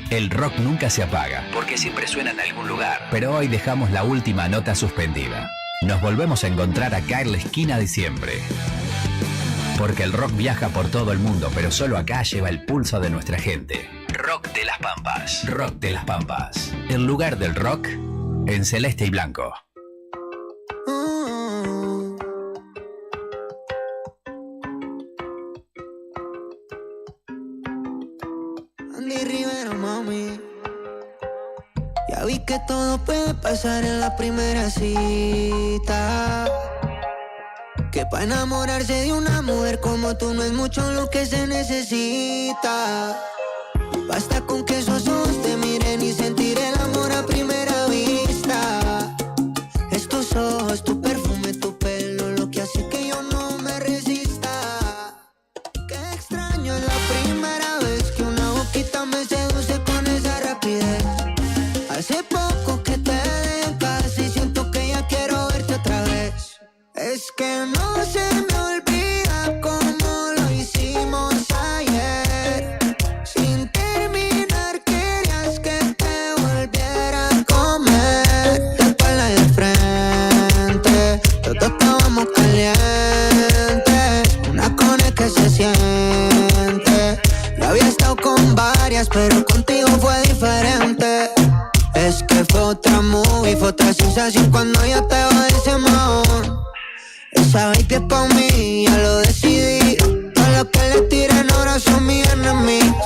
El rock nunca se apaga, porque siempre suena en algún lugar. Pero hoy dejamos la última nota suspendida. Nos volvemos a encontrar acá en la esquina de siempre. Porque el rock viaja por todo el mundo, pero solo acá lleva el pulso de nuestra gente. Rock de las Pampas. Rock de las Pampas. El lugar del rock en celeste y blanco. Ya vi que todo puede pasar en la primera cita. Que para enamorarse de una mujer como tú no es mucho lo que se necesita. Basta con que esos ojos te miren y sentir el amor a primera vista. Es tus ojos, tu perfume, tu pelo, lo que hace que yo no me resista. Qué extraño es la primera vez que una boquita me seduce con esa rapidez. Hace poco que te dejé casi, siento que ya quiero verte otra vez. Es que no se me olvida cómo lo hicimos ayer. Sin terminar querías que te volviera a comer. La espalda de frente, los dos estábamos calientes. Una cone que se siente. Yo había estado con varias, pero contigo fue diferente. Es que fue otra movie, fue otra sensación cuando yo te bajé ese mahón. Esa baby es pa' mí, ya lo decidí. Todos los que le tiran ahora son mis enemigos.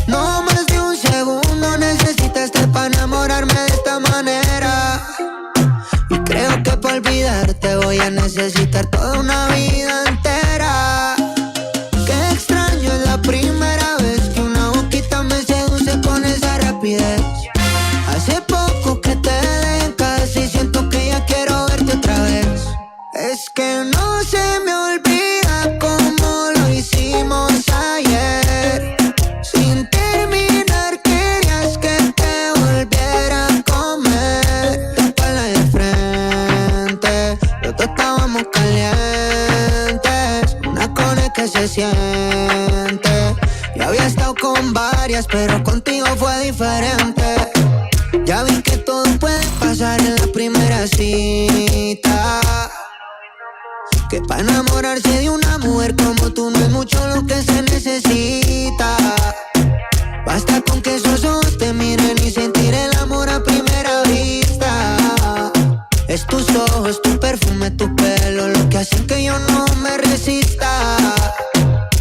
No más de un segundo necesito este pa' enamorarme de esta manera. Y creo que pa' olvidarte voy a necesitar toda una vida entera. Qué extraño es la primera vez que una boquita me seduce con esa rapidez. Hace poco que te dejé casi, siento que ya quiero verte otra vez. Es que no se me olvida cómo lo hicimos ayer. Sin terminar querías que te volviera a comer. La espalda de frente, los dos estábamos calientes. Una cone que se siente. Yo había estado con varias, pero contigo fue diferente. Ya vi que todo puede pasar en la primera cita. Que para enamorarse de una mujer como tú no es mucho lo que se necesita. Basta con que esos ojos te miren y sentir el amor a primera vista. Es tus ojos, tu perfume, tu pelo, lo que hace que yo no me resista.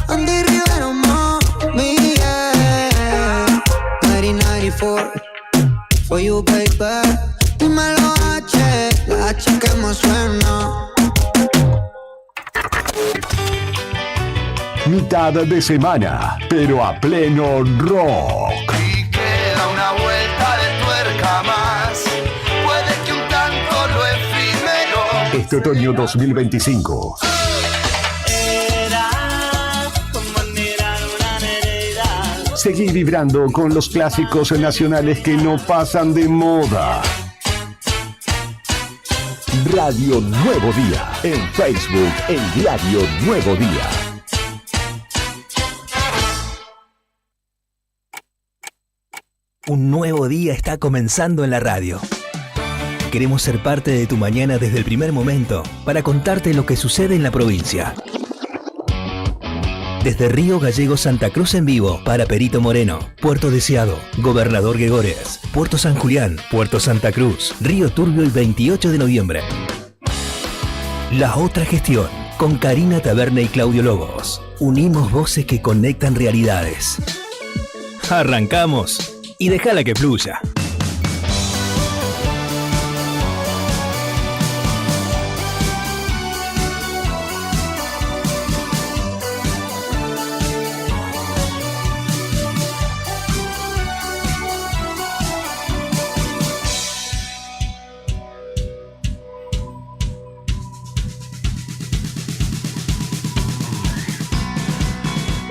Andy Rivera, mami, yeah. 1994 for you, baby. Dímelo H, la H que más suena. Mitad de semana, pero a pleno rock. Y queda una vuelta de tuerca más. Puede que un tanto lo efímero. Este otoño 2025. Seguí vibrando con los clásicos nacionales que no pasan de moda. Radio Nuevo Día. En Facebook, el diario Nuevo Día. Un nuevo día está comenzando en la radio. Queremos ser parte de tu mañana desde el primer momento para contarte lo que sucede en la provincia. Desde Río Gallegos Santa Cruz en vivo para Perito Moreno, Puerto Deseado, Gobernador Gregores, Puerto San Julián, Puerto Santa Cruz, Río Turbio el 28 de noviembre. La otra gestión, con Karina Taberna y Claudio Lobos. Unimos voces que conectan realidades. Arrancamos y déjala que fluya.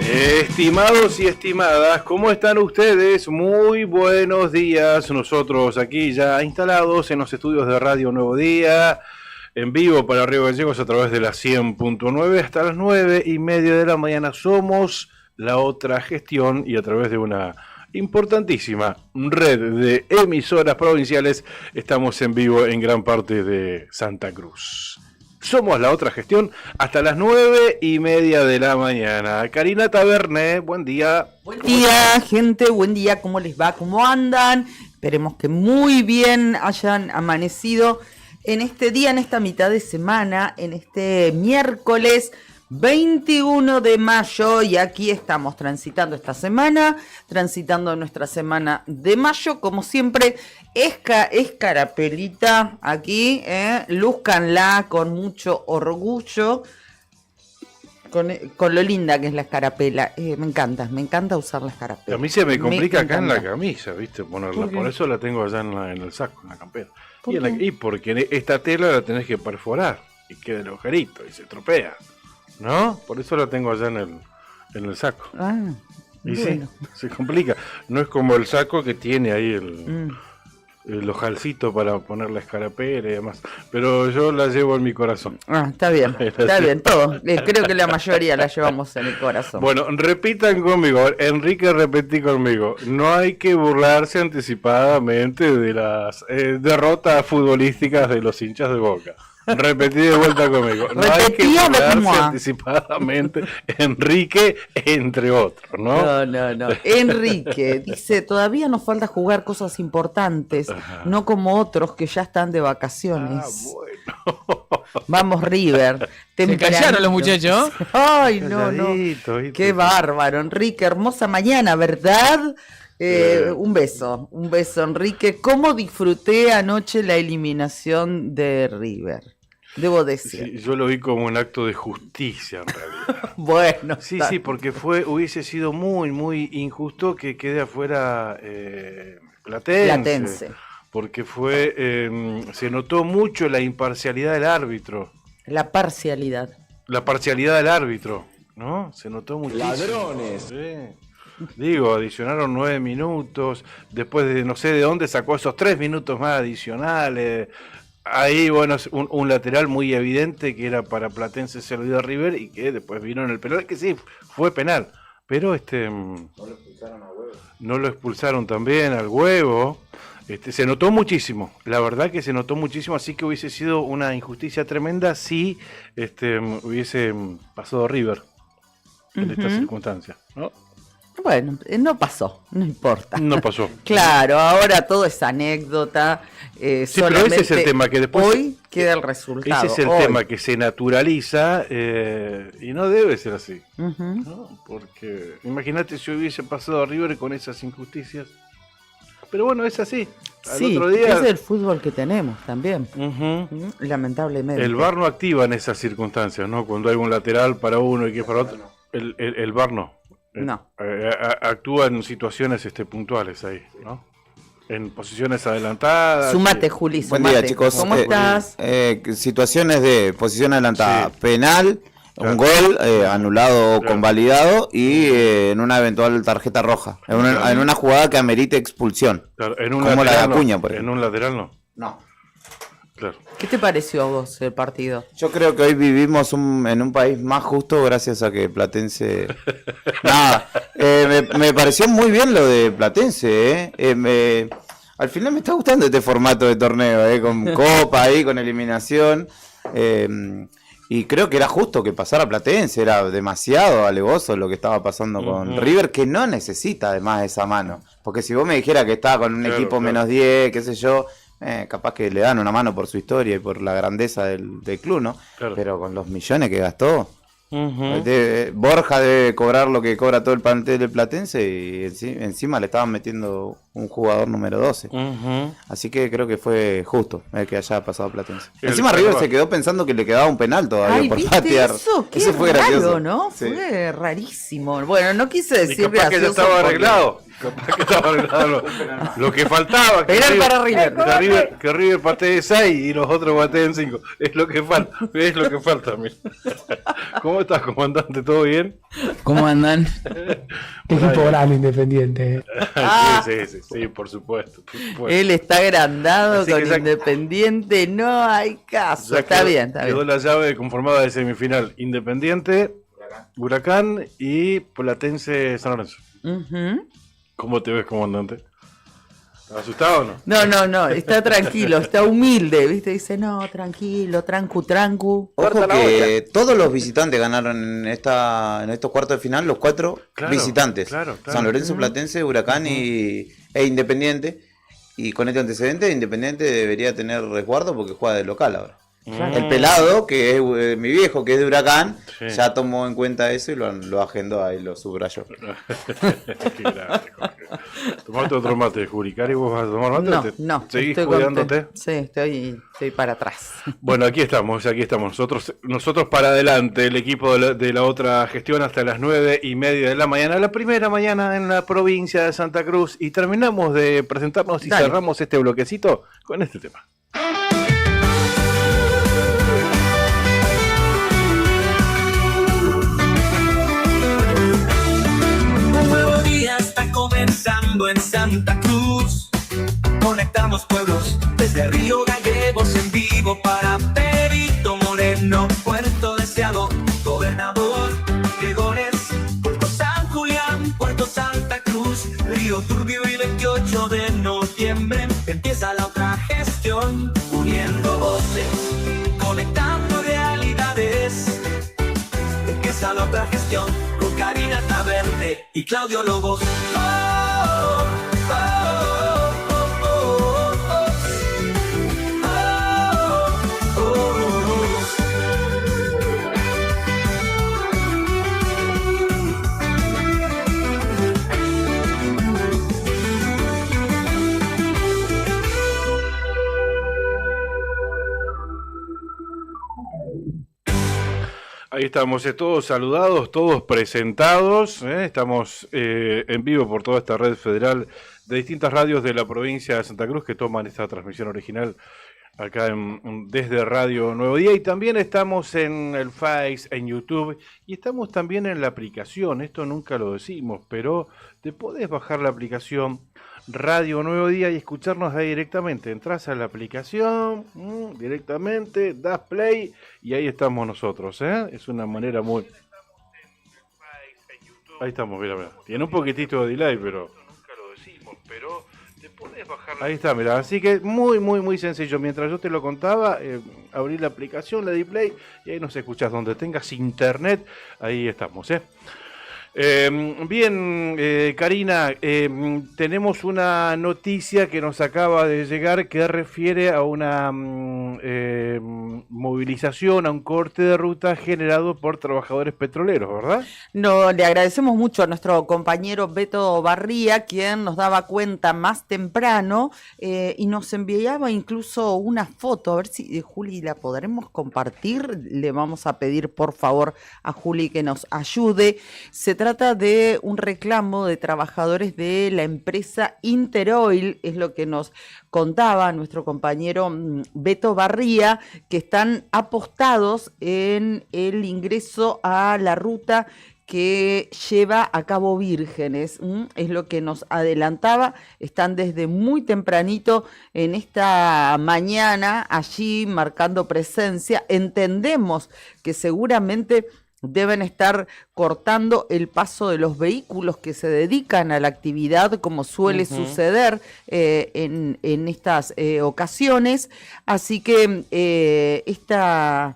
Estimados y estimadas, ¿cómo están ustedes? Muy buenos días. Nosotros aquí ya instalados en los estudios de Radio Nuevo Día, en vivo para Río Gallegos a través de la 100.9 hasta las 9:30 de la mañana. Somos La Otra Gestión y a través de una importantísima red de emisoras provinciales. Estamos en vivo en gran parte de Santa Cruz. Somos La Otra Gestión hasta las 9:30 de la mañana. Karina Taberne, buen día. Buen día, gente, buen día, ¿cómo les va? ¿Cómo andan? Esperemos que muy bien hayan amanecido en este día, en esta mitad de semana, en este miércoles 21 de mayo, y aquí estamos transitando esta semana, transitando nuestra semana de mayo, como siempre, escarapelita aquí, lúzcanla con mucho orgullo, con lo linda que es la escarapela. Me encanta usar la escarapela. A mí se me complica acá en la camisa, ¿viste? Ponerla. ¿Por eso la tengo allá en el saco, en la campera. Y porque esta tela la tenés que perforar y queda el agujerito y se estropea, ¿no? Por eso la tengo allá en el saco. Y bueno. Sí, se complica. No es como el saco que tiene ahí el ojalcito para poner la escarapela y demás. Pero yo la llevo en mi corazón. Está bien, todo. Creo que la mayoría la llevamos en el corazón. Bueno, repitan conmigo. Enrique, repetí conmigo. No hay que burlarse anticipadamente de las derrotas futbolísticas de los hinchas de Boca. Repetí de vuelta conmigo. No hay que burlarse anticipadamente, Enrique, entre otros, ¿no? No. Enrique dice, todavía nos falta jugar cosas importantes, no como otros que ya están de vacaciones. Bueno. Vamos, River. ¿Se callaron los muchachos? Ay, no. Qué bárbaro, Enrique. Hermosa mañana, ¿verdad? Un beso, Enrique. ¿Cómo disfruté anoche la eliminación de River? Debo decir. Sí, yo lo vi como un acto de justicia, en realidad. Bueno. Sí, porque hubiese sido muy, muy injusto que quede afuera Platense. Porque se notó mucho la imparcialidad del árbitro. La parcialidad del árbitro, ¿no? Se notó muchísimo. Ladrones. Sí. Digo, adicionaron 9 minutos, después de no sé de dónde sacó esos 3 minutos más adicionales. Ahí, bueno, un lateral muy evidente que era para Platense, se lo dio a River y que después vino en el penal, que sí, fue penal. Pero no lo expulsaron al Huevo. No lo expulsaron también al Huevo. Se notó muchísimo, la verdad que se notó muchísimo, así que hubiese sido una injusticia tremenda si hubiese pasado River en estas circunstancias, ¿no? Bueno, no pasó, no importa. No pasó. Claro, ahora todo es anécdota. Sí, pero ese es el tema que después... Hoy queda el resultado. Ese es el tema que se naturaliza y no debe ser así. ¿No? Porque imagínate si hubiese pasado a River con esas injusticias. Pero bueno, es así. Sí, otro día... es el fútbol que tenemos también. Lamentablemente. El VAR no activa en esas circunstancias, ¿no? Cuando hay un lateral para uno y que para otro. El VAR no. No. Actúa en situaciones puntuales ahí, ¿no? En posiciones adelantadas. Sumate, Juli. Buen día, chicos. ¿Cómo estás? Situaciones de posición adelantada. Sí. Penal, claro. Un gol anulado o claro. Convalidado y en una eventual tarjeta roja. En una jugada que amerite expulsión. Claro. En un como lateral, la de Acuña, por ejemplo. En un lateral no. No. Claro. ¿Qué te pareció a vos el partido? Yo creo que hoy vivimos en un país más justo gracias a que Platense... Nada, me pareció muy bien lo de Platense, al final me está gustando este formato de torneo, con copa ahí, con eliminación, y creo que era justo que pasara Platense, era demasiado alevoso lo que estaba pasando con River, que no necesita además esa mano, porque si vos me dijeras que estaba con un equipo menos 10, qué sé yo... capaz que le dan una mano por su historia y por la grandeza del club, ¿no? Claro. Pero con los millones que gastó, Borja debe cobrar lo que cobra todo el plantel de Platense y encima le estaban metiendo un jugador número 12. Así que creo que fue justo el que haya pasado Platense. Encima River se quedó pensando que le quedaba un penal todavía por patear. Eso fue raro, gracioso, ¿no? Sí. Fue rarísimo. Bueno, no quise decir gracioso. Que ya estaba arreglado. Capaz que estaba arreglado lo que faltaba. Que River, que River patee 6 y los otros pateen 5. Es lo que falta. Es lo que falta, mira. ¿Cómo estás, comandante? ¿Todo bien? ¿Cómo andan? Equipo grande, Independiente. Sí, por supuesto. Él está agrandado así con Independiente. No hay caso. Está bien. Quedó la llave conformada de semifinal. Independiente, Huracán y Platense San Lorenzo. ¿Cómo te ves, comandante? ¿Estás asustado o no? No, está tranquilo, está humilde, ¿viste? Dice, no, tranquilo, trancu. Ojo que todos los visitantes ganaron en estos cuartos de final, los 4 visitantes. Claro. San Lorenzo, Platense, Huracán e Independiente. Y con este antecedente, Independiente debería tener resguardo porque juega de local ahora. El pelado, que es mi viejo, que es de Huracán, ya tomó en cuenta eso y lo agendó ahí, lo subrayó. Qué grande, Jorge. ¿Tomaste otro mate, Juricari? ¿Vos vas a tomar mate? No. ¿Seguís cuidándote? Sí, estoy para atrás. Bueno, aquí estamos. Nosotros para adelante, el equipo de la otra gestión hasta las 9:30 de la mañana, la primera mañana en la provincia de Santa Cruz, y terminamos de presentarnos y cerramos este bloquecito con este tema. Está comenzando en Santa Cruz. Conectamos pueblos desde Río Gallegos en vivo para Perito Moreno, Puerto Deseado, Gobernador Gregores, Puerto San Julián, Puerto Santa Cruz, Río Turbio y 28 de noviembre empieza la otra gestión, uniendo voces, conectando realidades. Empieza la otra gestión con Karina Taverne y Claudio Lobos. Ahí estamos, todos saludados, todos presentados. Estamos en vivo por toda esta red federal de distintas radios de la provincia de Santa Cruz que toman esta transmisión original acá desde Radio Nuevo Día. Y también estamos en el Face, en YouTube, y estamos también en la aplicación. Esto nunca lo decimos, pero te podés bajar la aplicación Radio Nuevo Día y escucharnos ahí directamente. Entras a la aplicación directamente, das play y ahí estamos nosotros. Es una manera muy... Ahí estamos, mira. Tiene un poquitito de delay, pero... Nunca lo decimos, pero te podés bajar... Ahí está, mira. Así que muy sencillo. Mientras yo te lo contaba, abrí la aplicación, le di play y ahí nos escuchás. Donde tengas internet, ahí estamos, Bien, Karina, tenemos una noticia que nos acaba de llegar que refiere a una movilización, a un corte de ruta generado por trabajadores petroleros, ¿verdad? No, le agradecemos mucho a nuestro compañero Beto Barría, quien nos daba cuenta más temprano y nos enviaba incluso una foto, a ver si Juli la podremos compartir. Le vamos a pedir por favor a Juli que nos ayude. Se trata de un reclamo de trabajadores de la empresa Interoil, es lo que nos contaba nuestro compañero Beto Barría, que están apostados en el ingreso a la ruta que lleva a Cabo Vírgenes, es lo que nos adelantaba. Están desde muy tempranito en esta mañana allí marcando presencia. Entendemos que seguramente deben estar cortando el paso de los vehículos que se dedican a la actividad, como suele suceder en estas ocasiones. Así que esta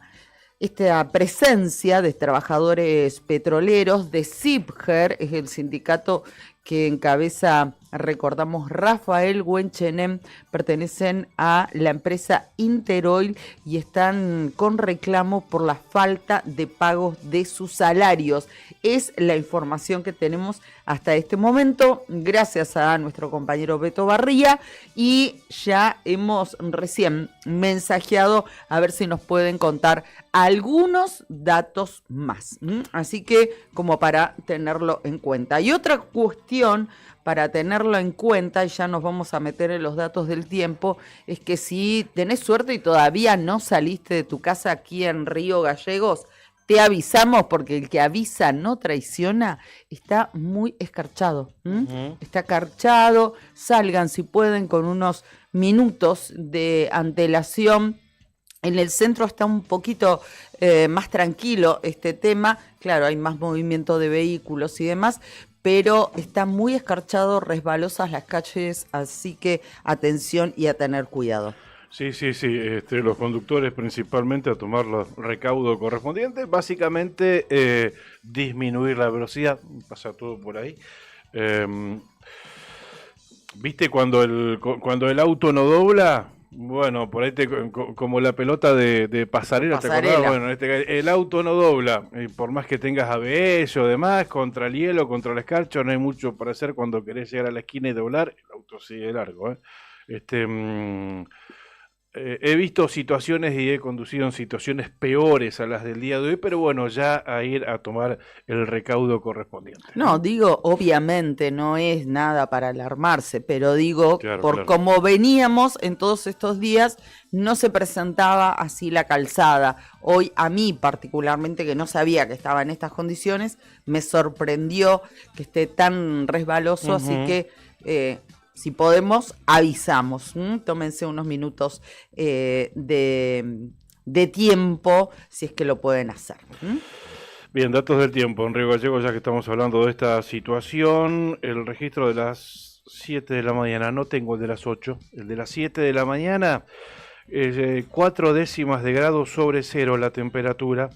presencia de trabajadores petroleros de CIPGER, es el sindicato que encabeza, recordamos, Rafael Huenchenem, pertenecen a la empresa Interoil y están con reclamo por la falta de pagos de sus salarios. Es la información que tenemos hasta este momento, gracias a nuestro compañero Beto Barría, y ya hemos recién mensajeado a ver si nos pueden contar algunos datos más. Así que como para tenerlo en cuenta. Y otra cuestión para tenerlo en cuenta, y ya nos vamos a meter en los datos del tiempo, es que si tenés suerte y todavía no saliste de tu casa aquí en Río Gallegos, te avisamos, porque el que avisa no traiciona. Está muy escarchado. Está escarchado. Salgan si pueden con unos minutos de antelación En el centro está un poquito más tranquilo este tema, claro, hay más movimiento de vehículos y demás, pero está muy escarchado, resbalosas las calles, así que atención y a tener cuidado. Sí, los conductores principalmente a tomar los recaudos correspondientes, básicamente disminuir la velocidad, pasa todo por ahí. ¿Viste cuando el auto no dobla? Bueno, por ahí como la pelota de pasarela, ¿te acordás? Bueno, el auto no dobla, y por más que tengas ABS o demás, contra el hielo, contra el escarcho, no hay mucho para hacer cuando querés llegar a la esquina y doblar, el auto sigue largo, he visto situaciones y he conducido en situaciones peores a las del día de hoy, pero bueno, ya a ir a tomar el recaudo correspondiente. No, digo, obviamente no es nada para alarmarse, pero digo, como veníamos en todos estos días, no se presentaba así la calzada. Hoy a mí particularmente, que no sabía que estaba en estas condiciones, me sorprendió que esté tan resbaloso, así que... si podemos, avisamos. Tómense unos minutos de tiempo, si es que lo pueden hacer. Bien, datos del tiempo en Río Gallegos, ya que estamos hablando de esta situación. El registro de las 7 de la mañana, no tengo el de las 8. El de las 7 de la mañana, 4 décimas de grado sobre cero la temperatura.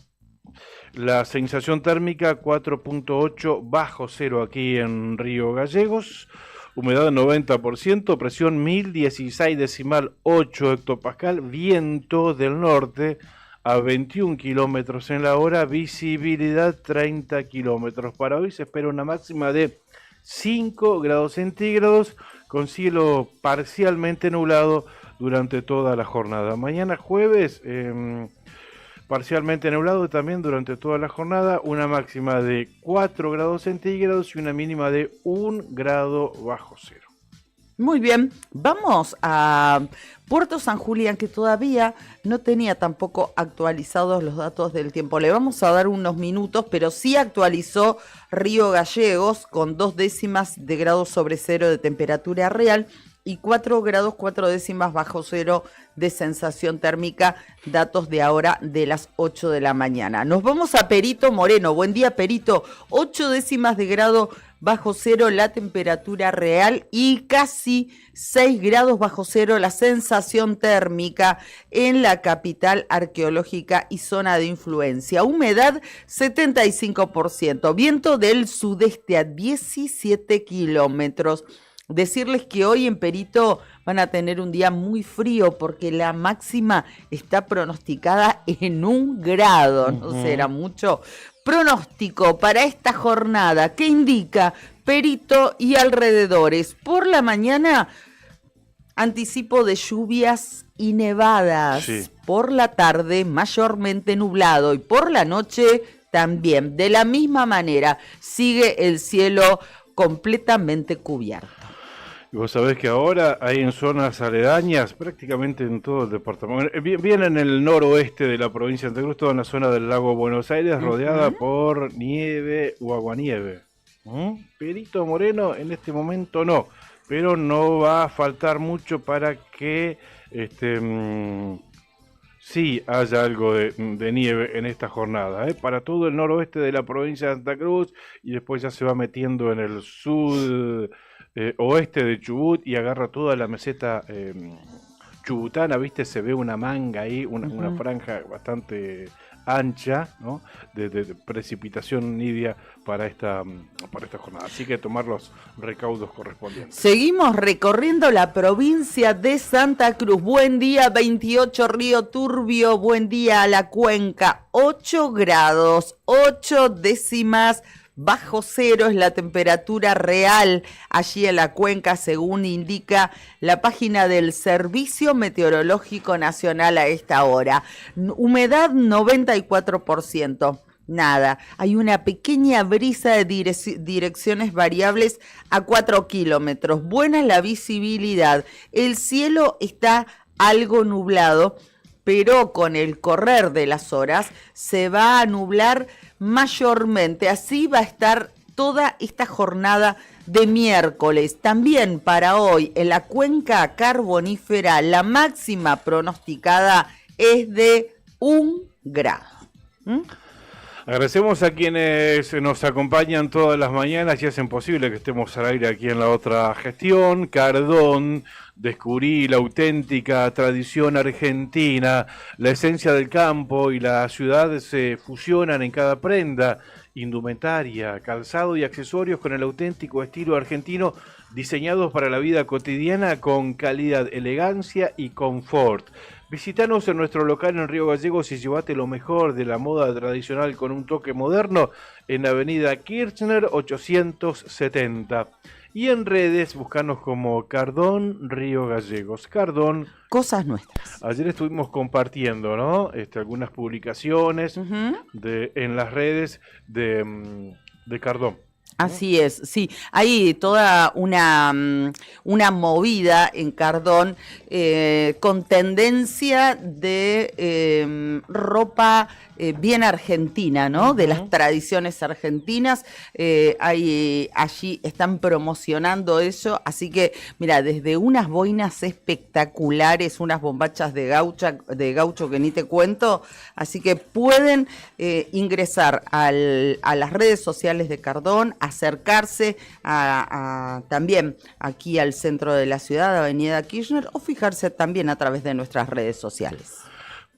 La sensación térmica 4.8 bajo cero aquí en Río Gallegos. Humedad 90%, presión 1016,8 hectopascal, viento del norte a 21 kilómetros en la hora, visibilidad 30 kilómetros. Para hoy se espera una máxima de 5 grados centígrados con cielo parcialmente nublado durante toda la jornada. Mañana jueves, parcialmente nublado también durante toda la jornada, una máxima de 4 grados centígrados y una mínima de 1 grado bajo cero. Muy bien, vamos a Puerto San Julián, que todavía no tenía tampoco actualizados los datos del tiempo. Le vamos a dar unos minutos, pero sí actualizó Río Gallegos con 2 décimas de grado sobre cero de temperatura real y 4 grados 4 décimas bajo cero de sensación térmica, datos de ahora de las 8 de la mañana. Nos vamos a Perito Moreno. Buen día, Perito. 8 décimas de grado bajo cero la temperatura real y casi 6 grados bajo cero la sensación térmica en la capital arqueológica y zona de influencia. Humedad 75%, viento del sudeste a 17 kilómetros. Decirles que hoy en Perito van a tener un día muy frío porque la máxima está pronosticada en 1 grado, no será mucho. Pronóstico para esta jornada que indica Perito y alrededores. Por la mañana, anticipo de lluvias y nevadas. Sí. Por la tarde, mayormente nublado. Y por la noche, también. De la misma manera, sigue el cielo completamente cubierto. Y vos sabés que ahora hay en zonas aledañas, prácticamente en todo el departamento, bien en el noroeste de la provincia de Santa Cruz, toda en la zona del lago Buenos Aires, rodeada por nieve o aguanieve. Perito Moreno en este momento no, pero no va a faltar mucho para que sí haya algo de nieve en esta jornada, para todo el noroeste de la provincia de Santa Cruz, y después ya se va metiendo en el sur oeste de Chubut y agarra toda la meseta chubutana, ¿viste? Se ve una manga ahí, una franja bastante ancha, ¿no? de precipitación nibia para esta jornada. Así que tomar los recaudos correspondientes. Seguimos recorriendo la provincia de Santa Cruz. Buen día, 28 Río Turbio. Buen día a la Cuenca. 8 grados, 8 décimas bajo cero es la temperatura real allí en la Cuenca, según indica la página del Servicio Meteorológico Nacional a esta hora. Humedad 94%. Nada, hay una pequeña brisa de direcciones variables a 4 kilómetros. Buena la visibilidad. El cielo está algo nublado, pero con el correr de las horas se va a nublar mayormente. Así va a estar toda esta jornada de miércoles. También para hoy en la Cuenca Carbonífera la máxima pronosticada es de 1 grado. Agradecemos a quienes nos acompañan todas las mañanas y hacen posible que estemos al aire aquí en La Otra Gestión. Cardón, descubrí la auténtica tradición argentina, la esencia del campo y la ciudad se fusionan en cada prenda, indumentaria, calzado y accesorios con el auténtico estilo argentino, diseñados para la vida cotidiana con calidad, elegancia y confort. Visítanos en nuestro local en Río Gallegos y llévate lo mejor de la moda tradicional con un toque moderno en Avenida Kirchner 870. Y en redes, buscanos como Cardón Río Gallegos. Cardón. Cosas nuestras. Ayer estuvimos compartiendo, ¿no? Algunas publicaciones en las redes de Cardón. Así es, sí, hay toda una movida en Cardón con tendencia de ropa bien argentina, ¿no? De las tradiciones argentinas, allí están promocionando eso, así que mira, desde unas boinas espectaculares, unas bombachas de gaucho que ni te cuento, así que pueden ingresar a las redes sociales de Cardón, acercarse también aquí al centro de la ciudad, Avenida Kirchner, o fijarse también a través de nuestras redes sociales.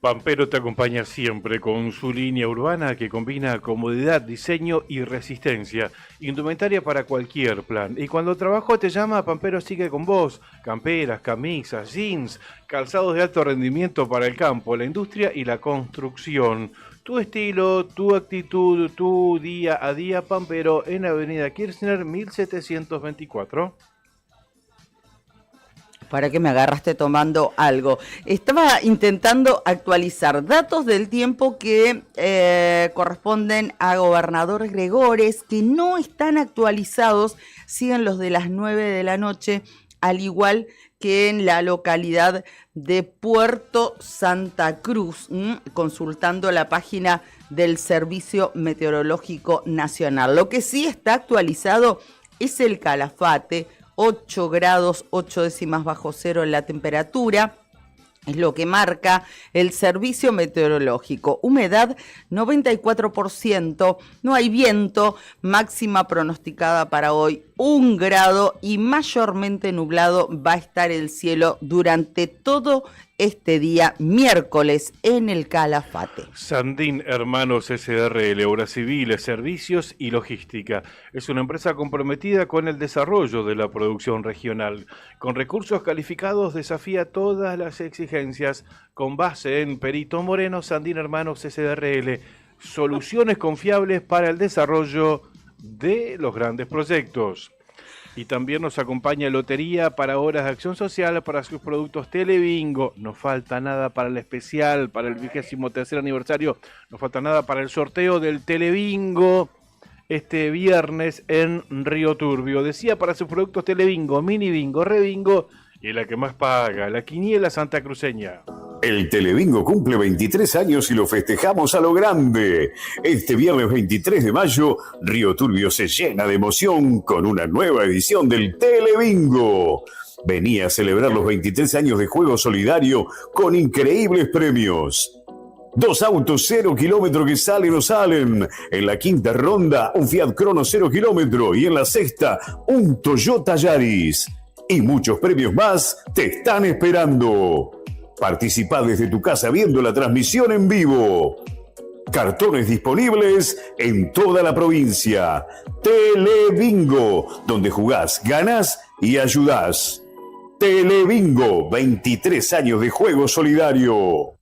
Pampero te acompaña siempre con su línea urbana que combina comodidad, diseño y resistencia. Indumentaria para cualquier plan. Y cuando el trabajo te llama, Pampero sigue con vos. Camperas, camisas, jeans, calzados de alto rendimiento para el campo, la industria y la construcción. Tu estilo, tu actitud, tu día a día, Pampero, en Avenida Kirchner 1724. ¿Para qué me agarraste tomando algo? Estaba intentando actualizar datos del tiempo que corresponden a Gobernador Gregores, que no están actualizados, siguen los de las 9 de la noche, al igual que en la localidad de Puerto Santa Cruz, consultando la página del Servicio Meteorológico Nacional. Lo que sí está actualizado es el Calafate, 8 grados, 8 décimas bajo cero en la temperatura. Es lo que marca el servicio meteorológico. Humedad 94%, no hay viento, máxima pronosticada para hoy 1 grado y mayormente nublado va a estar el cielo durante todo este día miércoles en el Calafate. Sandín Hermanos SRL, Obras Civiles, Servicios y Logística. Es una empresa comprometida con el desarrollo de la producción regional. Con recursos calificados desafía todas las exigencias. Con base en Perito Moreno, Sandín Hermanos SRL. Soluciones confiables para el desarrollo de los grandes proyectos. Y también nos acompaña Lotería para Horas de Acción Social para sus productos Telebingo. No falta nada para el especial, para el 23º aniversario. No falta nada para el sorteo del Telebingo este viernes en Río Turbio. Decía para sus productos Telebingo, Mini Bingo, Rebingo y la que más paga, la quiniela santacruceña. El Telebingo cumple 23 años y lo festejamos a lo grande. Este viernes 23 de mayo, Río Turbio se llena de emoción con una nueva edición del Telebingo. Vení a celebrar los 23 años de juego solidario con increíbles premios. 2 autos 0 kilómetro que salen o salen. En la quinta ronda, un Fiat Crono 0 kilómetro. Y en la sexta, un Toyota Yaris. Y muchos premios más te están esperando. Participá desde tu casa viendo la transmisión en vivo. Cartones disponibles en toda la provincia. Telebingo, donde jugás, ganás y ayudás. Telebingo, 23 años de juego solidario.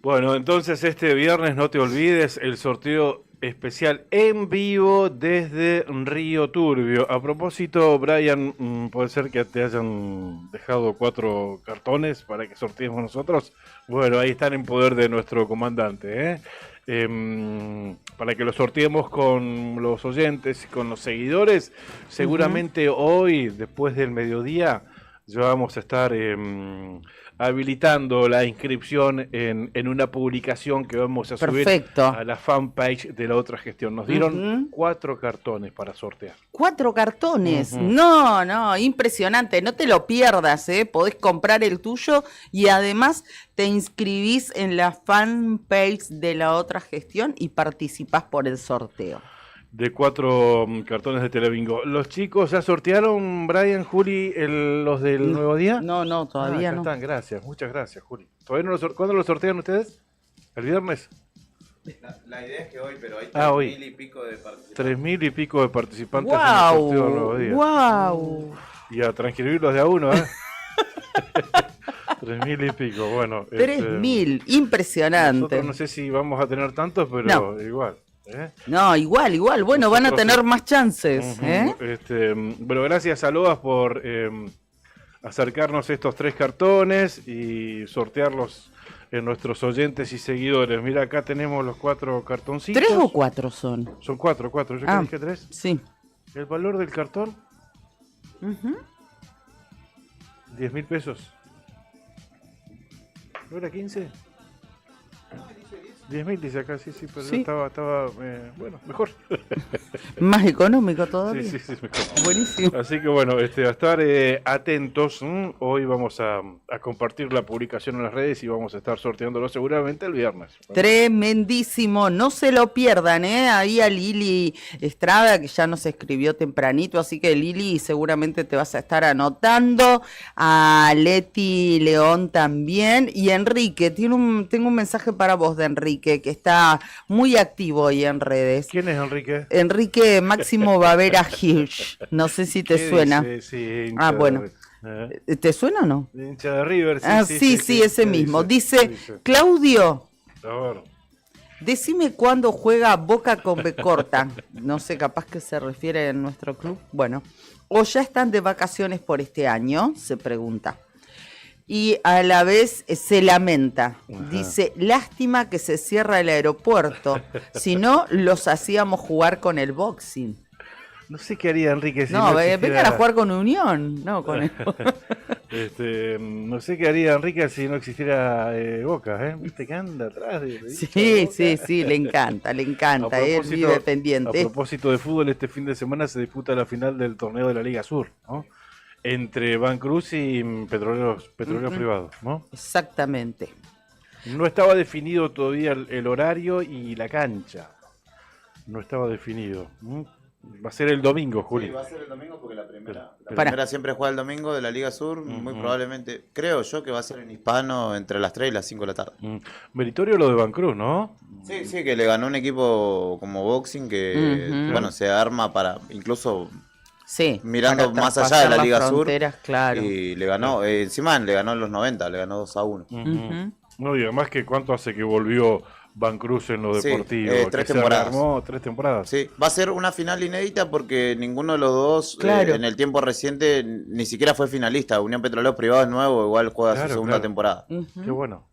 Bueno, entonces este viernes no te olvides el sorteo especial en vivo desde Río Turbio. A propósito, Brian, puede ser que te hayan dejado 4 cartones para que sorteemos nosotros. Bueno, ahí están en poder de nuestro comandante, para que los sorteemos con los oyentes y con los seguidores. Seguramente hoy, después del mediodía, ya vamos a estar habilitando la inscripción en una publicación que vamos a subir Perfecto. a la fanpage de La Otra Gestión. Nos dieron 4 cartones para sortear. 4 cartones. No, impresionante. No te lo pierdas, ¿eh? Podés comprar el tuyo y además te inscribís en la fanpage de La Otra Gestión y participás por el sorteo. De 4 cartones de Telebingo. ¿Los chicos ya sortearon, Brian, Juli, los del Nuevo Día? No, todavía acá no. están, gracias, muchas gracias, Juli. ¿Todavía no ¿Cuándo lo sortean ustedes? ¿El viernes? La idea es que hoy, pero hay 3.000 y pico de participantes. 3.000 y pico de participantes en el sorteo del Nuevo Día. ¡Wow! Y a transcribirlos de a uno, ¿eh? 3.000 y pico, bueno. 3.000, impresionante. Nosotros no sé si vamos a tener tantos, pero igual. No, igual. Bueno, van a tener más chances. Bueno, gracias a Loas por acercarnos estos 3 cartones y sortearlos en nuestros oyentes y seguidores. Mira, acá tenemos los 4 cartoncitos. ¿3 o 4 son? Son 4. ¿Yo que dije 3? Sí. ¿El valor del cartón? 10.000 pesos. ¿No era 15? 10.000 dice acá, sí, pero Sí. estaba bueno, mejor. Más económico todavía. Sí, mejor. Buenísimo. Así que bueno, a estar atentos. Hoy vamos a compartir la publicación en las redes y vamos a estar sorteándolo seguramente el viernes. Tremendísimo, no se lo pierdan, ahí a Lili Estrada, que ya nos escribió tempranito, así que Lili seguramente te vas a estar anotando, a Leti León también, y Enrique, tengo un mensaje para vos de Enrique, que está muy activo hoy en redes. ¿Quién es Enrique? Enrique Máximo Bavera Hirsch, no sé si te suena. Sí, Bueno. ¿Te suena o no? Hincha de River, sí, ese mismo. Dice, Claudio, a ver. decime cuándo juega Boca con B corta. No sé, capaz que se refiere a nuestro club. Bueno, o ya están de vacaciones por este año, se pregunta. Y a la vez se lamenta. Dice, lástima que se cierra el aeropuerto. Si no, los hacíamos jugar con el boxing. No sé qué haría Enrique si No, existiera... vengan a jugar con Unión. No, con el... no sé qué haría Enrique si no existiera Boca, ¿eh? ¿Viste que anda atrás de Sí, le encanta, él vive pendiente. A propósito de fútbol, este fin de semana se disputa la final del torneo de la Liga Sur, ¿no? Entre Bancruz y petroleros privados, ¿no? Exactamente. No estaba definido todavía el horario y la cancha. No estaba definido. Va a ser el domingo, Juli. Sí, va a ser el domingo porque la primera siempre juega el domingo de la Liga Sur. Muy probablemente, creo yo que va a ser en Hispano entre las 3 y las 5 de la tarde. Meritorio lo de Bancruz, ¿no? Sí, que le ganó un equipo como Boxing que, bueno, se arma para incluso... Sí, mirando más allá de la Liga Sur, claro. Y le ganó, encima le ganó en los 90, le ganó 2-1. No, y además que cuánto hace que volvió Bancruz en lo deportivo. 3 temporadas. Armó 3 temporadas. Sí, va a ser una final inédita porque ninguno de los dos en el tiempo reciente ni siquiera fue finalista. Unión Petroleros Privados es nuevo, igual juega su segunda temporada. Qué bueno.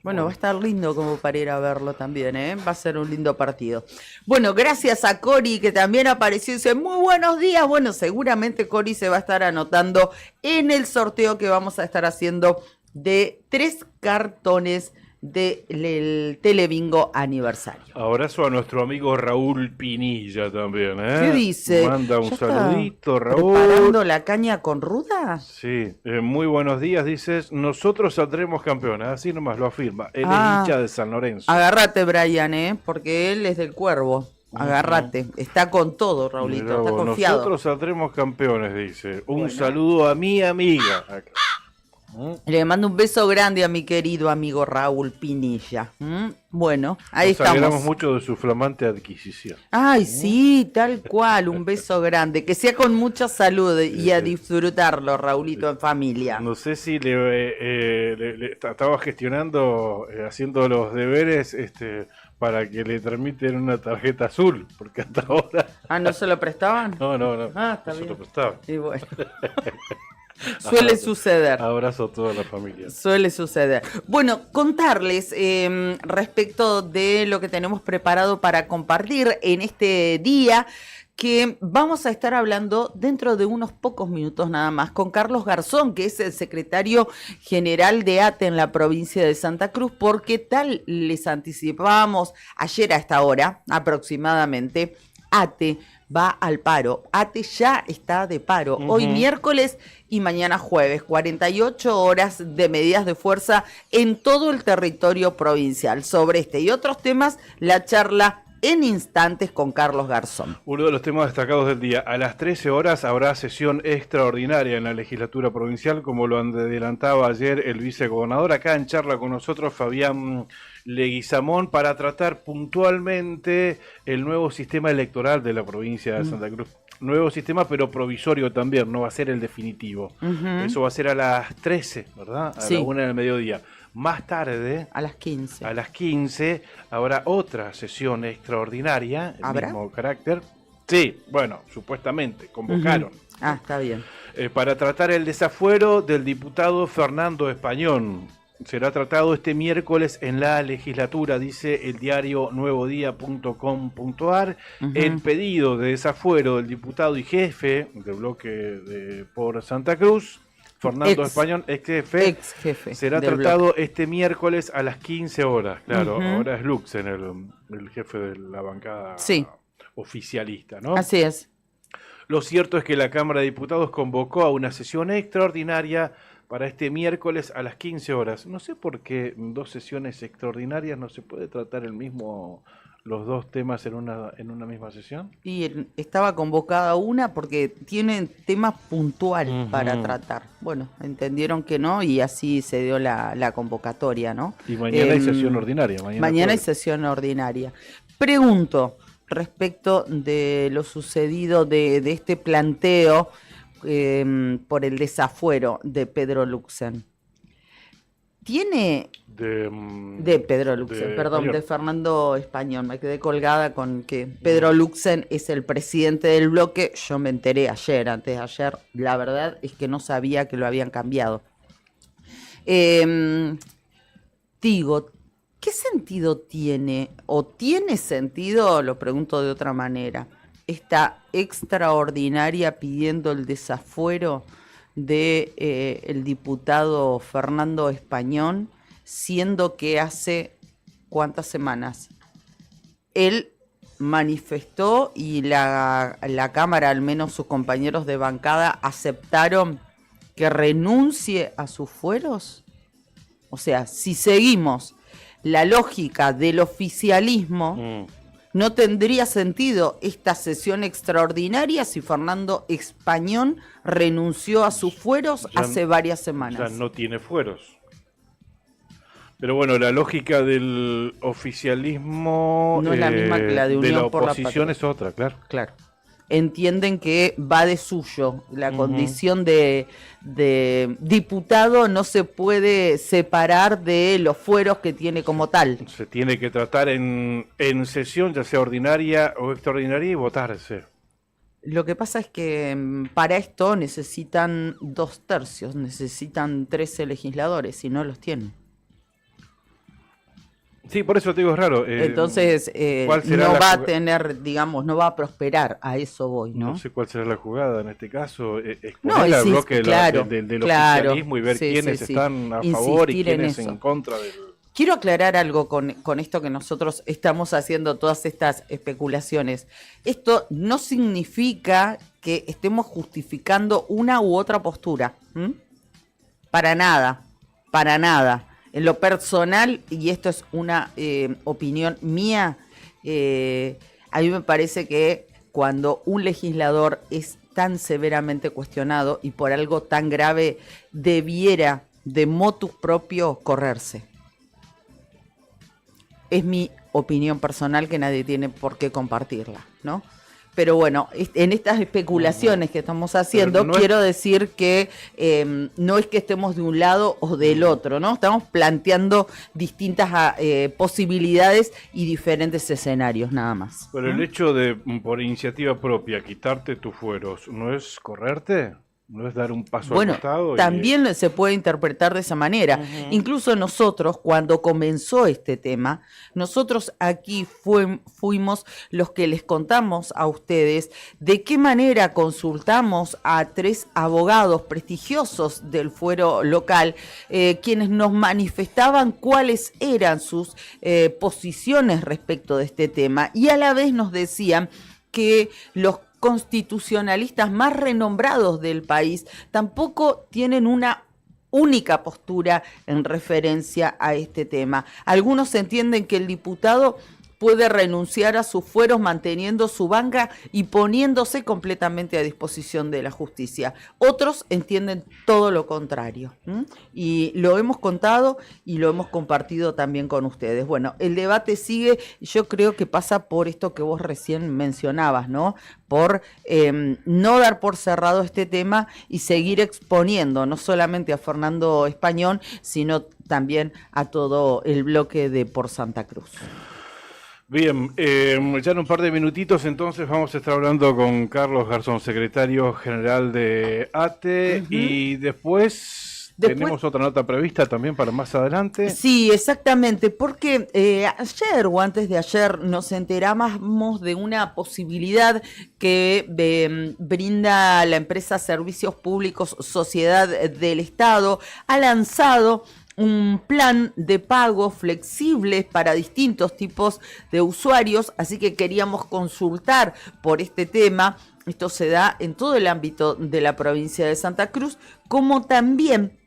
Bueno, va a estar lindo como para ir a verlo también, ¿eh? Va a ser un lindo partido. Bueno, gracias a Cori, que también apareció y dice, muy buenos días. Bueno, seguramente Cori se va a estar anotando en el sorteo que vamos a estar haciendo de 3 cartones del Telebingo aniversario. Abrazo a nuestro amigo Raúl Pinilla también, ¿eh? ¿Qué dice? Manda un ¿Ya saludito, está Raúl. ¿Preparando la caña con ruda? Sí, muy buenos días, dices, nosotros saldremos campeones, así nomás lo afirma. Él es hincha de San Lorenzo. Agárrate, Brian, porque él es del Cuervo. Agárrate, está con todo, Raulito, Mirá está vos, confiado. nosotros saldremos campeones, dice. Un saludo a mi amiga. Le mando un beso grande a mi querido amigo Raúl Pinilla. Bueno, ahí Nos alegramos estamos. mucho de su flamante adquisición. Ay, sí, tal cual, un beso grande. Que sea con mucha salud y a disfrutarlo, Raulito, en familia. No sé si le estaba gestionando, haciendo los deberes para que le tramiten una tarjeta azul, porque hasta ahora... Ah, ¿no se lo prestaban? No. Ah, está no se bien. lo prestaban. Y bueno. Suele suceder. Abrazo a toda la familia. Suele suceder. Bueno, contarles respecto de lo que tenemos preparado para compartir en este día, que vamos a estar hablando dentro de unos pocos minutos nada más con Carlos Garzón, que es el secretario general de ATE en la provincia de Santa Cruz, porque tal les anticipábamos ayer a esta hora aproximadamente, ATE va al paro. ATE ya está de paro. Hoy miércoles y mañana jueves. 48 horas de medidas de fuerza en todo el territorio provincial. Sobre este y otros temas, la charla en instantes con Carlos Garzón. Uno de los temas destacados del día. A las 13 horas habrá sesión extraordinaria en la legislatura provincial, como lo adelantaba ayer el vicegobernador. Acá en charla con nosotros, Fabián Leguizamón, para tratar puntualmente el nuevo sistema electoral de la provincia de Santa Cruz. Nuevo sistema, pero provisorio también, no va a ser el definitivo. Eso va a ser a las 13, ¿verdad? A la 1 del mediodía. Más tarde, a las 15. A las 15 habrá otra sesión extraordinaria, ¿Habrá? Mismo carácter. Sí, bueno, supuestamente, convocaron. Ah, está bien. Para tratar el desafuero del diputado Fernando Españón. Será tratado este miércoles en la legislatura, dice el diario nuevodía.com.ar. El pedido de desafuero del diputado y jefe del bloque por Santa Cruz, Fernando Españón, ex jefe, será tratado este miércoles a las 15 horas. Claro, ahora es Luxen el jefe de la bancada oficialista, ¿no? Así es. Lo cierto es que la Cámara de Diputados convocó a una sesión extraordinaria para este miércoles a las 15 horas. No sé por qué 2 sesiones extraordinarias no se puede tratar los 2 temas en una misma sesión. Y estaba convocada una porque tienen temas puntuales para tratar. Bueno, entendieron que no y así se dio la convocatoria, ¿no? Y mañana hay sesión ordinaria. Mañana hay sesión ordinaria. Pregunto respecto de lo sucedido de este planteo por el desafuero de Pedro Luxen. ¿Tiene de Pedro Luxen, perdón, de Fernando Españón? Me quedé colgada con que Pedro Luxen es el presidente del bloque. Yo me enteré antes de ayer. La verdad es que no sabía que lo habían cambiado. Digo, ¿qué sentido tiene? ¿O tiene sentido? Lo pregunto de otra manera. Esta extraordinaria pidiendo el desafuero de el diputado Fernando Españón, siendo que hace ¿cuántas semanas? Él manifestó y la Cámara, al menos sus compañeros de bancada, aceptaron que renuncie a sus fueros. O sea, si seguimos la lógica del oficialismo, no tendría sentido esta sesión extraordinaria si Fernando Españón renunció a sus fueros hace varias semanas. Ya no tiene fueros. Pero bueno, la lógica del oficialismo no es la misma que la de Unión de la por la oposición Patria. es otra, claro. Claro. Entienden que va de suyo. La condición de diputado no se puede separar de los fueros que tiene como tal. Se tiene que tratar en sesión, ya sea ordinaria o extraordinaria, y votarse. Lo que pasa es que para esto necesitan 2/3, necesitan 13 legisladores, si no los tienen. Sí, por eso te digo, es raro. Entonces, no va a tener, digamos, no va a prosperar, a eso voy, ¿no? No sé cuál será la jugada en este caso, exponer No, al sí, bloque claro, del claro, oficialismo y ver sí, quiénes sí, sí. están a Insistir favor y quiénes en en contra del... Quiero aclarar algo con esto que nosotros estamos haciendo, todas estas especulaciones. Esto no significa que estemos justificando una u otra postura. Para nada, para nada. En lo personal, y esto es una opinión mía, a mí me parece que cuando un legislador es tan severamente cuestionado y por algo tan grave, debiera de motu propio correrse. Es mi opinión personal que nadie tiene por qué compartirla, ¿no? Pero bueno, en estas especulaciones que estamos haciendo, no quiero decir que no es que estemos de un lado o del otro, ¿no? Estamos planteando distintas posibilidades y diferentes escenarios, nada más. Pero el hecho de, por iniciativa propia, quitarte tus fueros, ¿no es correrte? No es dar un paso Bueno, al costado. también se puede interpretar de esa manera. Incluso nosotros, cuando comenzó este tema, nosotros aquí fuimos los que les contamos a ustedes de qué manera consultamos a 3 abogados prestigiosos del fuero local, quienes nos manifestaban cuáles eran sus posiciones respecto de este tema, y a la vez nos decían que los constitucionalistas más renombrados del país tampoco tienen una única postura en referencia a este tema. Algunos entienden que el diputado puede renunciar a sus fueros manteniendo su banca y poniéndose completamente a disposición de la justicia. Otros entienden todo lo contrario. Y lo hemos contado y lo hemos compartido también con ustedes. Bueno, el debate sigue y yo creo que pasa por esto que vos recién mencionabas, ¿no? Por no dar por cerrado este tema y seguir exponiendo no solamente a Fernando Español, sino también a todo el bloque de Por Santa Cruz. Bien, ya en un par de minutitos entonces vamos a estar hablando con Carlos Garzón, secretario general de ATE, y después tenemos otra nota prevista también para más adelante. Sí, exactamente, porque ayer o antes de ayer nos enteramos de una posibilidad que brinda la empresa Servicios Públicos Sociedad del Estado. Ha lanzado un plan de pago flexible para distintos tipos de usuarios, así que queríamos consultar por este tema. Esto se da en todo el ámbito de la provincia de Santa Cruz, como también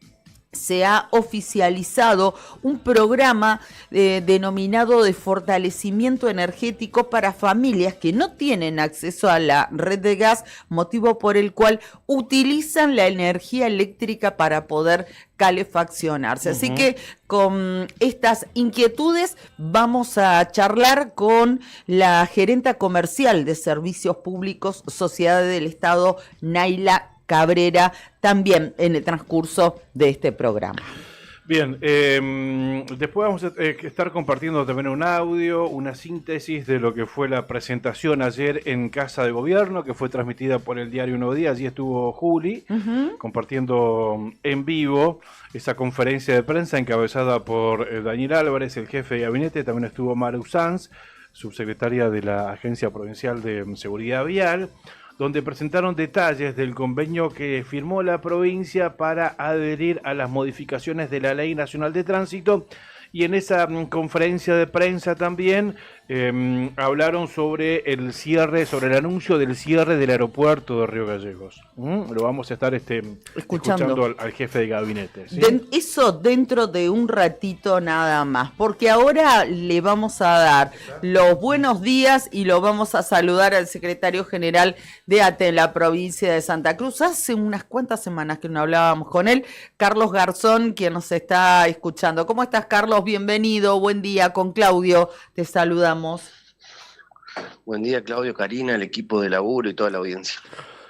se ha oficializado un programa denominado de fortalecimiento energético para familias que no tienen acceso a la red de gas, motivo por el cual utilizan la energía eléctrica para poder calefaccionarse. Así que con estas inquietudes vamos a charlar con la gerenta comercial de Servicios Públicos Sociedad del Estado, Naila Cabrera, también en el transcurso de este programa. Bien, después vamos a estar compartiendo también un audio, una síntesis de lo que fue la presentación ayer en Casa de Gobierno, que fue transmitida por el diario Nuevo Día. Allí estuvo Juli, compartiendo en vivo esa conferencia de prensa encabezada por Daniel Álvarez, el jefe de gabinete. También estuvo Maru Sanz, subsecretaria de la Agencia Provincial de Seguridad Vial, donde presentaron detalles del convenio que firmó la provincia para adherir a las modificaciones de la Ley Nacional de Tránsito. Y en esa conferencia de prensa también hablaron sobre el cierre, sobre el anuncio del cierre del aeropuerto de Río Gallegos. Lo vamos a estar escuchando al jefe de gabinete, ¿sí? Eso dentro de un ratito nada más, porque ahora le vamos a dar los buenos días y lo vamos a saludar al secretario general de ATE en la provincia de Santa Cruz. Hace unas cuantas semanas que no hablábamos con él, Carlos Garzón, quien nos está escuchando. ¿Cómo estás, Carlos? Bienvenido, buen día. Con Claudio te saludamos. Buen día, Claudio, Karina, el equipo de laburo y toda la audiencia.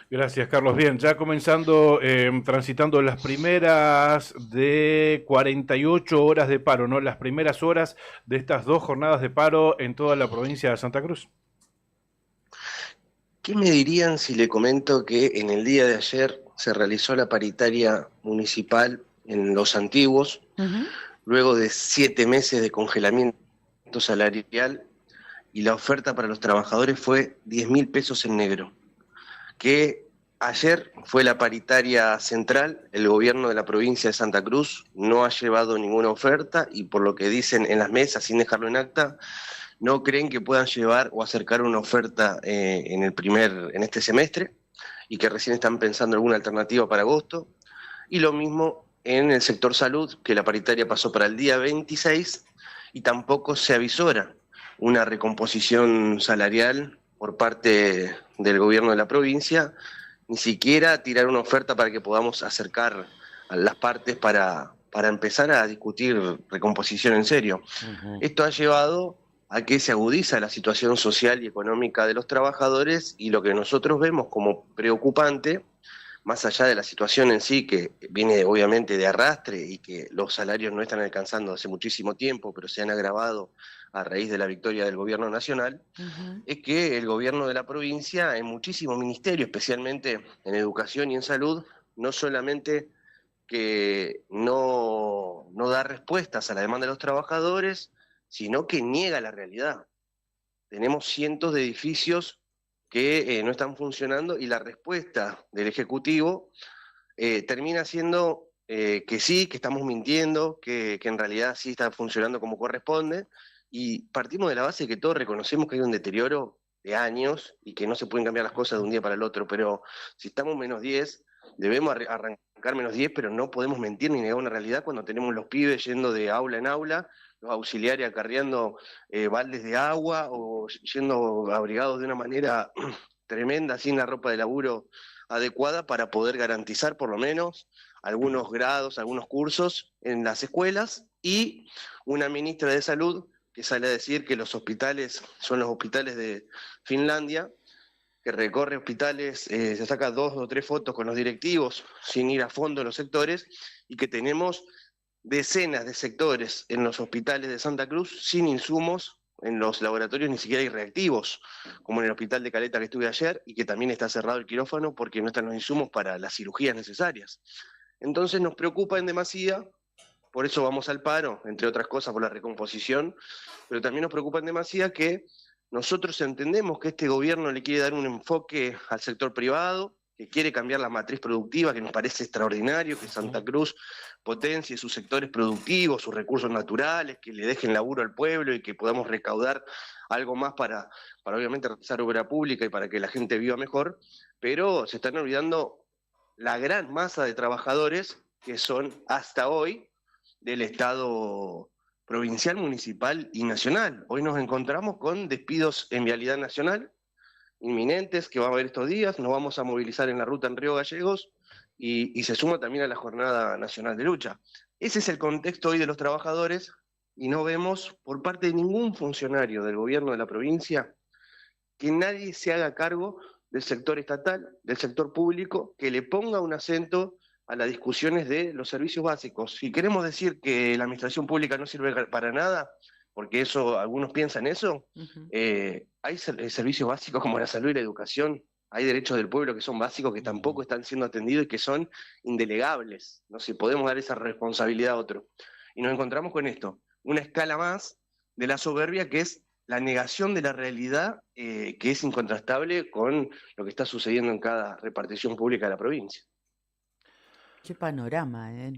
Gracias, Carlos. Bien, ya comenzando, transitando las primeras de 48 horas de paro, ¿no? Las primeras horas de estas 2 jornadas de paro en toda la provincia de Santa Cruz. ¿Qué me dirían si le comento que en el día de ayer se realizó la paritaria municipal en Los Antiguos, luego de 7 meses de congelamiento salarial, y la oferta para los trabajadores fue 10.000 pesos en negro? Que ayer fue la paritaria central, el gobierno de la provincia de Santa Cruz no ha llevado ninguna oferta y por lo que dicen en las mesas, sin dejarlo en acta, no creen que puedan llevar o acercar una oferta en este semestre, y que recién están pensando alguna alternativa para agosto. Y lo mismo en el sector salud, que la paritaria pasó para el día 26 y tampoco se avisora una recomposición salarial por parte del gobierno de la provincia, ni siquiera tirar una oferta para que podamos acercar a las partes para empezar a discutir recomposición en serio. Esto ha llevado a que se agudiza la situación social y económica de los trabajadores, y lo que nosotros vemos como preocupante, más allá de la situación en sí, que viene obviamente de arrastre y que los salarios no están alcanzando hace muchísimo tiempo, pero se han agravado a raíz de la victoria del gobierno nacional, es que el gobierno de la provincia, en muchísimos ministerios, especialmente en educación y en salud, no solamente que no da respuestas a la demanda de los trabajadores, sino que niega la realidad. Tenemos cientos de edificios que no están funcionando y la respuesta del Ejecutivo termina siendo que sí, que estamos mintiendo, que en realidad sí está funcionando como corresponde, y partimos de la base de que todos reconocemos que hay un deterioro de años y que no se pueden cambiar las cosas de un día para el otro, pero si estamos -10, debemos arrancar -10, pero no podemos mentir ni negar una realidad cuando tenemos los pibes yendo de aula en aula, los auxiliares acarreando baldes de agua o yendo abrigados de una manera tremenda, sin la ropa de laburo adecuada para poder garantizar por lo menos algunos grados, algunos cursos en las escuelas, y una ministra de Salud que sale a decir que los hospitales son los hospitales de Finlandia, que recorre hospitales, se saca 2 o 3 fotos con los directivos sin ir a fondo en los sectores, y que tenemos decenas de sectores en los hospitales de Santa Cruz sin insumos, en los laboratorios ni siquiera hay reactivos, como en el hospital de Caleta que estuve ayer, y que también está cerrado el quirófano porque no están los insumos para las cirugías necesarias. Entonces nos preocupa en demasía, por eso vamos al paro, entre otras cosas por la recomposición, pero también nos preocupa en demasía que nosotros entendemos que este gobierno le quiere dar un enfoque al sector privado, que quiere cambiar la matriz productiva, que nos parece extraordinario, que Santa Cruz potencie sus sectores productivos, sus recursos naturales, que le dejen laburo al pueblo y que podamos recaudar algo más para obviamente realizar obra pública y para que la gente viva mejor, pero se están olvidando la gran masa de trabajadores que son hasta hoy del Estado provincial, municipal y nacional. Hoy nos encontramos con despidos en Vialidad Nacional, inminentes, que va a haber estos días, nos vamos a movilizar en la ruta en Río Gallegos y se suma también a la Jornada Nacional de Lucha. Ese es el contexto hoy de los trabajadores y no vemos por parte de ningún funcionario del gobierno de la provincia que nadie se haga cargo del sector estatal, del sector público, que le ponga un acento a las discusiones de los servicios básicos. Si queremos decir que la administración pública no sirve para nada, porque eso algunos piensan eso, hay servicios básicos como la salud y la educación, hay derechos del pueblo que son básicos, que tampoco están siendo atendidos y que son indelegables. No sé, podemos dar esa responsabilidad a otro. Y nos encontramos con esto, una escala más de la soberbia, que es la negación de la realidad, que es incontrastable con lo que está sucediendo en cada repartición pública de la provincia. Qué panorama, ¿eh?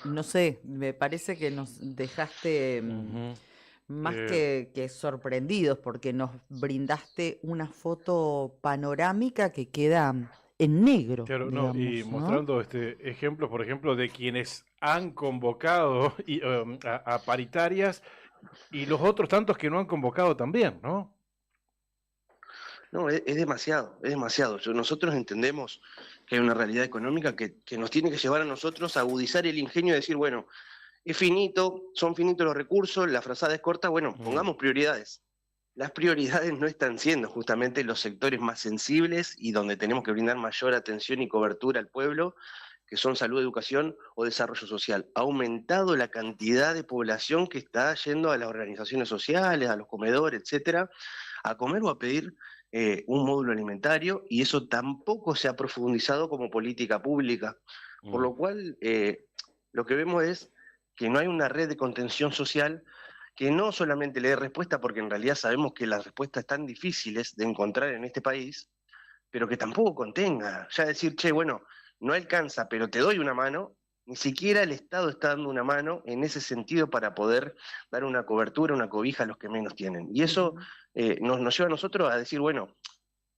No sé, me parece que nos dejaste más que sorprendidos, porque nos brindaste una foto panorámica que queda en negro. Claro, digamos, y ¿no? mostrando ejemplos, por ejemplo, de quienes han convocado a paritarias y los otros tantos que no han convocado también, ¿no? No, es demasiado, es demasiado. Nosotros entendemos que hay una realidad económica que nos tiene que llevar a nosotros a agudizar el ingenio y decir, bueno, es finito, son finitos los recursos, la frazada es corta, bueno, pongamos prioridades. Las prioridades no están siendo justamente los sectores más sensibles y donde tenemos que brindar mayor atención y cobertura al pueblo, que son salud, educación o desarrollo social. Ha aumentado la cantidad de población que está yendo a las organizaciones sociales, a los comedores, etcétera, a comer o a pedir un módulo alimentario, y eso tampoco se ha profundizado como política pública. Por lo cual, lo que vemos es que no hay una red de contención social que no solamente le dé respuesta, porque en realidad sabemos que las respuestas están difíciles de encontrar en este país, pero que tampoco contenga. Ya decir, che, bueno, no alcanza, pero te doy una mano, ni siquiera el Estado está dando una mano en ese sentido para poder dar una cobertura, una cobija a los que menos tienen. Y eso nos lleva a nosotros a decir, bueno,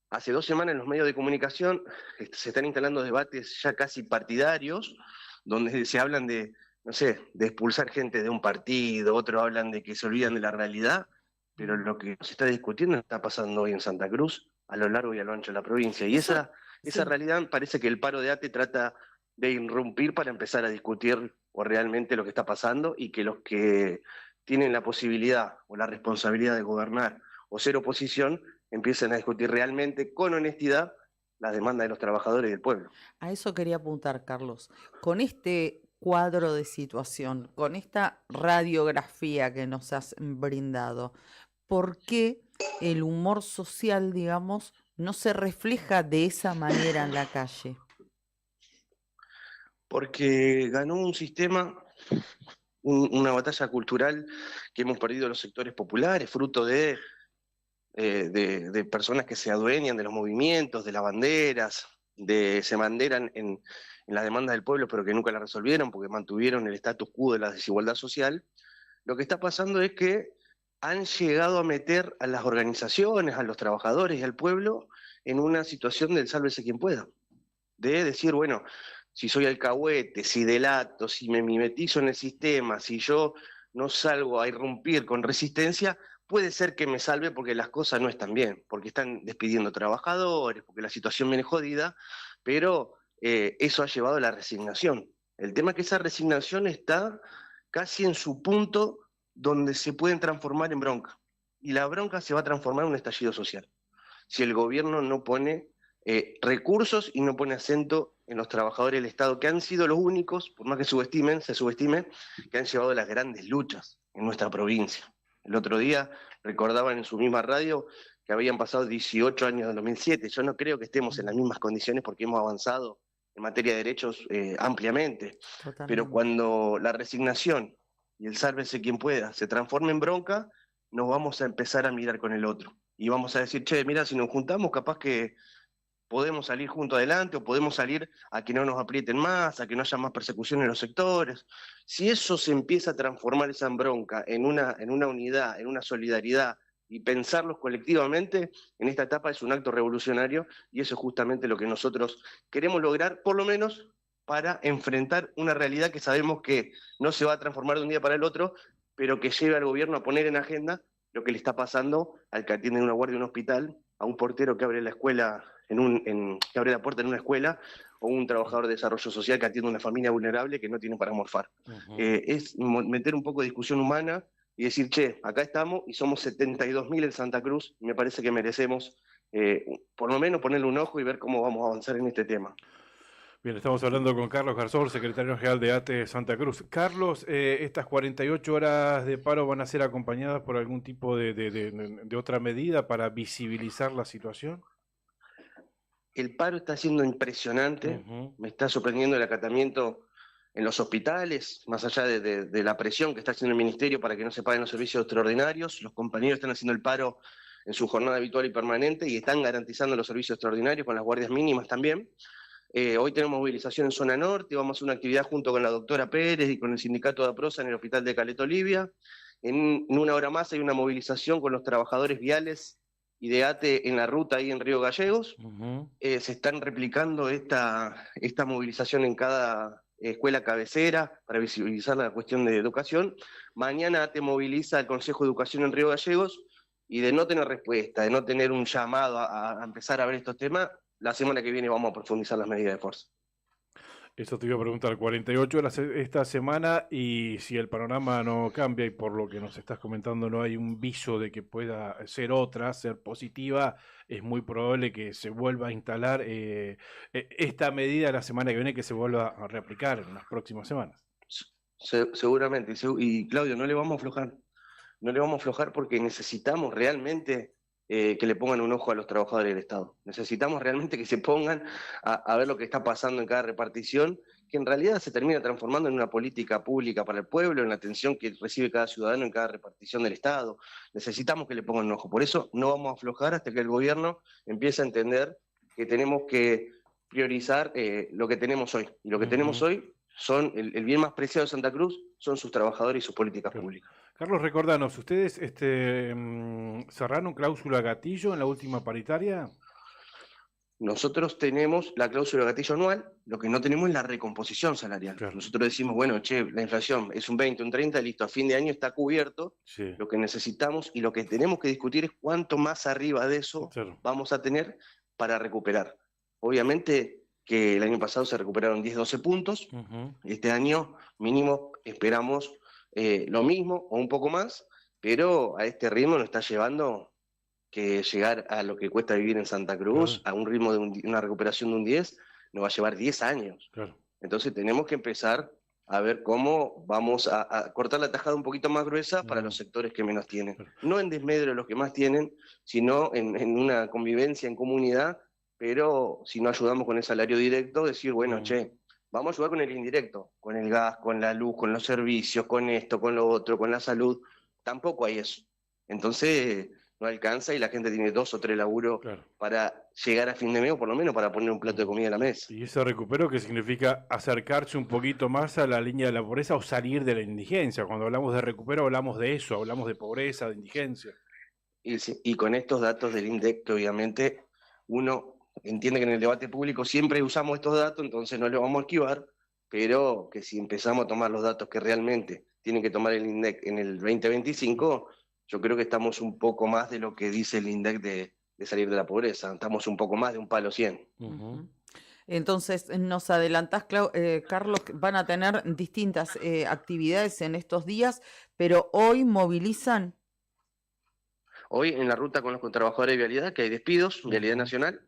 hace 2 semanas en los medios de comunicación se están instalando debates ya casi partidarios, donde se hablan de, no sé, de expulsar gente de un partido, otros hablan de que se olvidan de la realidad, pero lo que se está discutiendo está pasando hoy en Santa Cruz, a lo largo y a lo ancho de la provincia. Y esa realidad parece que el paro de ATE trata de irrumpir para empezar a discutir realmente lo que está pasando, y que los que tienen la posibilidad o la responsabilidad de gobernar o ser oposición empiecen a discutir realmente con honestidad las demandas de los trabajadores y del pueblo. A eso quería apuntar, Carlos. Con este cuadro de situación, con esta radiografía que nos has brindado, ¿por qué el humor social, digamos, no se refleja de esa manera en la calle? Porque ganó un sistema, una batalla cultural que hemos perdido los sectores populares, fruto de personas que se adueñan de los movimientos, de las banderas, se banderan en las demandas del pueblo, pero que nunca las resolvieron porque mantuvieron el status quo de la desigualdad social. Lo que está pasando es que han llegado a meter a las organizaciones, a los trabajadores y al pueblo en una situación del sálvese quien pueda. De decir, bueno, si soy alcahuete, si delato, si me mimetizo en el sistema, si yo no salgo a irrumpir con resistencia, puede ser que me salve porque las cosas no están bien, porque están despidiendo trabajadores, porque la situación viene jodida, pero eso ha llevado a la resignación. El tema es que esa resignación está casi en su punto donde se pueden transformar en bronca. Y la bronca se va a transformar en un estallido social. Si el gobierno no pone recursos y no pone acento en los trabajadores del Estado, que han sido los únicos, por más que se subestime, que han llevado las grandes luchas en nuestra provincia. El otro día recordaban en su misma radio que habían pasado 18 años del 2007. Yo no creo que estemos en las mismas condiciones porque hemos avanzado en materia de derechos ampliamente. Totalmente. Pero cuando la resignación y el sálvese quien pueda se transforma en bronca, nos vamos a empezar a mirar con el otro. Y vamos a decir, che, mira, si nos juntamos, capaz que podemos salir juntos adelante o podemos salir a que no nos aprieten más, a que no haya más persecución en los sectores. Si eso se empieza a transformar esa bronca en una unidad, en una solidaridad y pensarlos colectivamente, en esta etapa es un acto revolucionario y eso es justamente lo que nosotros queremos lograr, por lo menos para enfrentar una realidad que sabemos que no se va a transformar de un día para el otro, pero que lleve al gobierno a poner en agenda lo que le está pasando al que atiende una guardia en un hospital, a un portero que abre la escuela que abre la puerta en una escuela, o un trabajador de desarrollo social que atiende a una familia vulnerable que no tiene para morfar. Es meter un poco de discusión humana y decir, che, acá estamos y somos 72.000 en Santa Cruz, y me parece que merecemos por lo menos ponerle un ojo y ver cómo vamos a avanzar en este tema. Bien, estamos hablando con Carlos Garzón, secretario general de ATE Santa Cruz. ¿Estas 48 horas de paro van a ser acompañadas por algún tipo de otra medida para visibilizar la situación? El paro está siendo impresionante, me está sorprendiendo el acatamiento en los hospitales, más allá de la presión que está haciendo el ministerio para que no se paguen los servicios extraordinarios. Los compañeros están haciendo el paro en su jornada habitual y permanente y están garantizando los servicios extraordinarios con las guardias mínimas también. Hoy tenemos movilización en zona norte, vamos a hacer una actividad junto con la doctora Pérez y con el sindicato de APROSA en el hospital de Caleta Olivia. En una hora más hay una movilización con los trabajadores viales y de ATE en la ruta ahí en Río Gallegos. Se están replicando esta movilización en cada escuela cabecera para visibilizar la cuestión de educación. Mañana ATE moviliza al Consejo de Educación en Río Gallegos y de no tener respuesta, de no tener un llamado a empezar a ver estos temas, la semana que viene vamos a profundizar las medidas de fuerza. Eso te iba a preguntar, 48 horas esta semana, y si el panorama no cambia y por lo que nos estás comentando no hay un viso de que pueda ser positiva, es muy probable que se vuelva a instalar esta medida la semana que viene, que se vuelva a reaplicar en las próximas semanas. Seguramente, y Claudio, no le vamos a aflojar porque necesitamos realmente que le pongan un ojo a los trabajadores del Estado. Necesitamos realmente que se pongan a ver lo que está pasando en cada repartición, que en realidad se termina transformando en una política pública para el pueblo, en la atención que recibe cada ciudadano en cada repartición del Estado. Necesitamos que le pongan un ojo. Por eso no vamos a aflojar hasta que el gobierno empiece a entender que tenemos que priorizar lo que tenemos hoy. Y lo que tenemos hoy son el bien más preciado de Santa Cruz, son sus trabajadores y sus políticas públicas. Carlos, recordanos, ¿ustedes cerraron cláusula gatillo en la última paritaria? Nosotros tenemos la cláusula gatillo anual, lo que no tenemos es la recomposición salarial. Claro. Nosotros decimos, bueno, che, la inflación es un 20, un 30, listo, a fin de año está cubierto. Sí. Lo que necesitamos y lo que tenemos que discutir es cuánto más arriba de eso vamos a tener para recuperar. Obviamente que el año pasado se recuperaron 10, 12 puntos, este año mínimo esperamos lo mismo o un poco más, pero a este ritmo nos está llevando que llegar a lo que cuesta vivir en Santa Cruz, a un ritmo de una recuperación de un 10, nos va a llevar 10 años. Claro. Entonces tenemos que empezar a ver cómo vamos a cortar la tajada un poquito más gruesa para los sectores que menos tienen. No en desmedro de los que más tienen, sino en una convivencia en comunidad, pero si no ayudamos con el salario directo, decir, bueno, che, vamos a ayudar con el indirecto, con el gas, con la luz, con los servicios, con esto, con lo otro, con la salud. Tampoco hay eso. Entonces no alcanza y la gente tiene 2 o 3 laburos para llegar a fin de mes o por lo menos para poner un plato de comida en la mesa. ¿Y ese recupero qué significa? Acercarse un poquito más a la línea de la pobreza o salir de la indigencia. Cuando hablamos de recupero hablamos de eso, hablamos de pobreza, de indigencia. Y con estos datos del INDEC, que obviamente uno entiende que en el debate público siempre usamos estos datos, entonces no lo vamos a esquivar, pero que si empezamos a tomar los datos que realmente tienen que tomar el INDEC en el 2025, yo creo que estamos un poco más de lo que dice el INDEC de salir de la pobreza, estamos un poco más de un palo 100. Entonces, nos adelantás, Carlos, que van a tener distintas actividades en estos días, pero hoy movilizan. Hoy en la ruta con los trabajadores de vialidad, que hay despidos, vialidad nacional.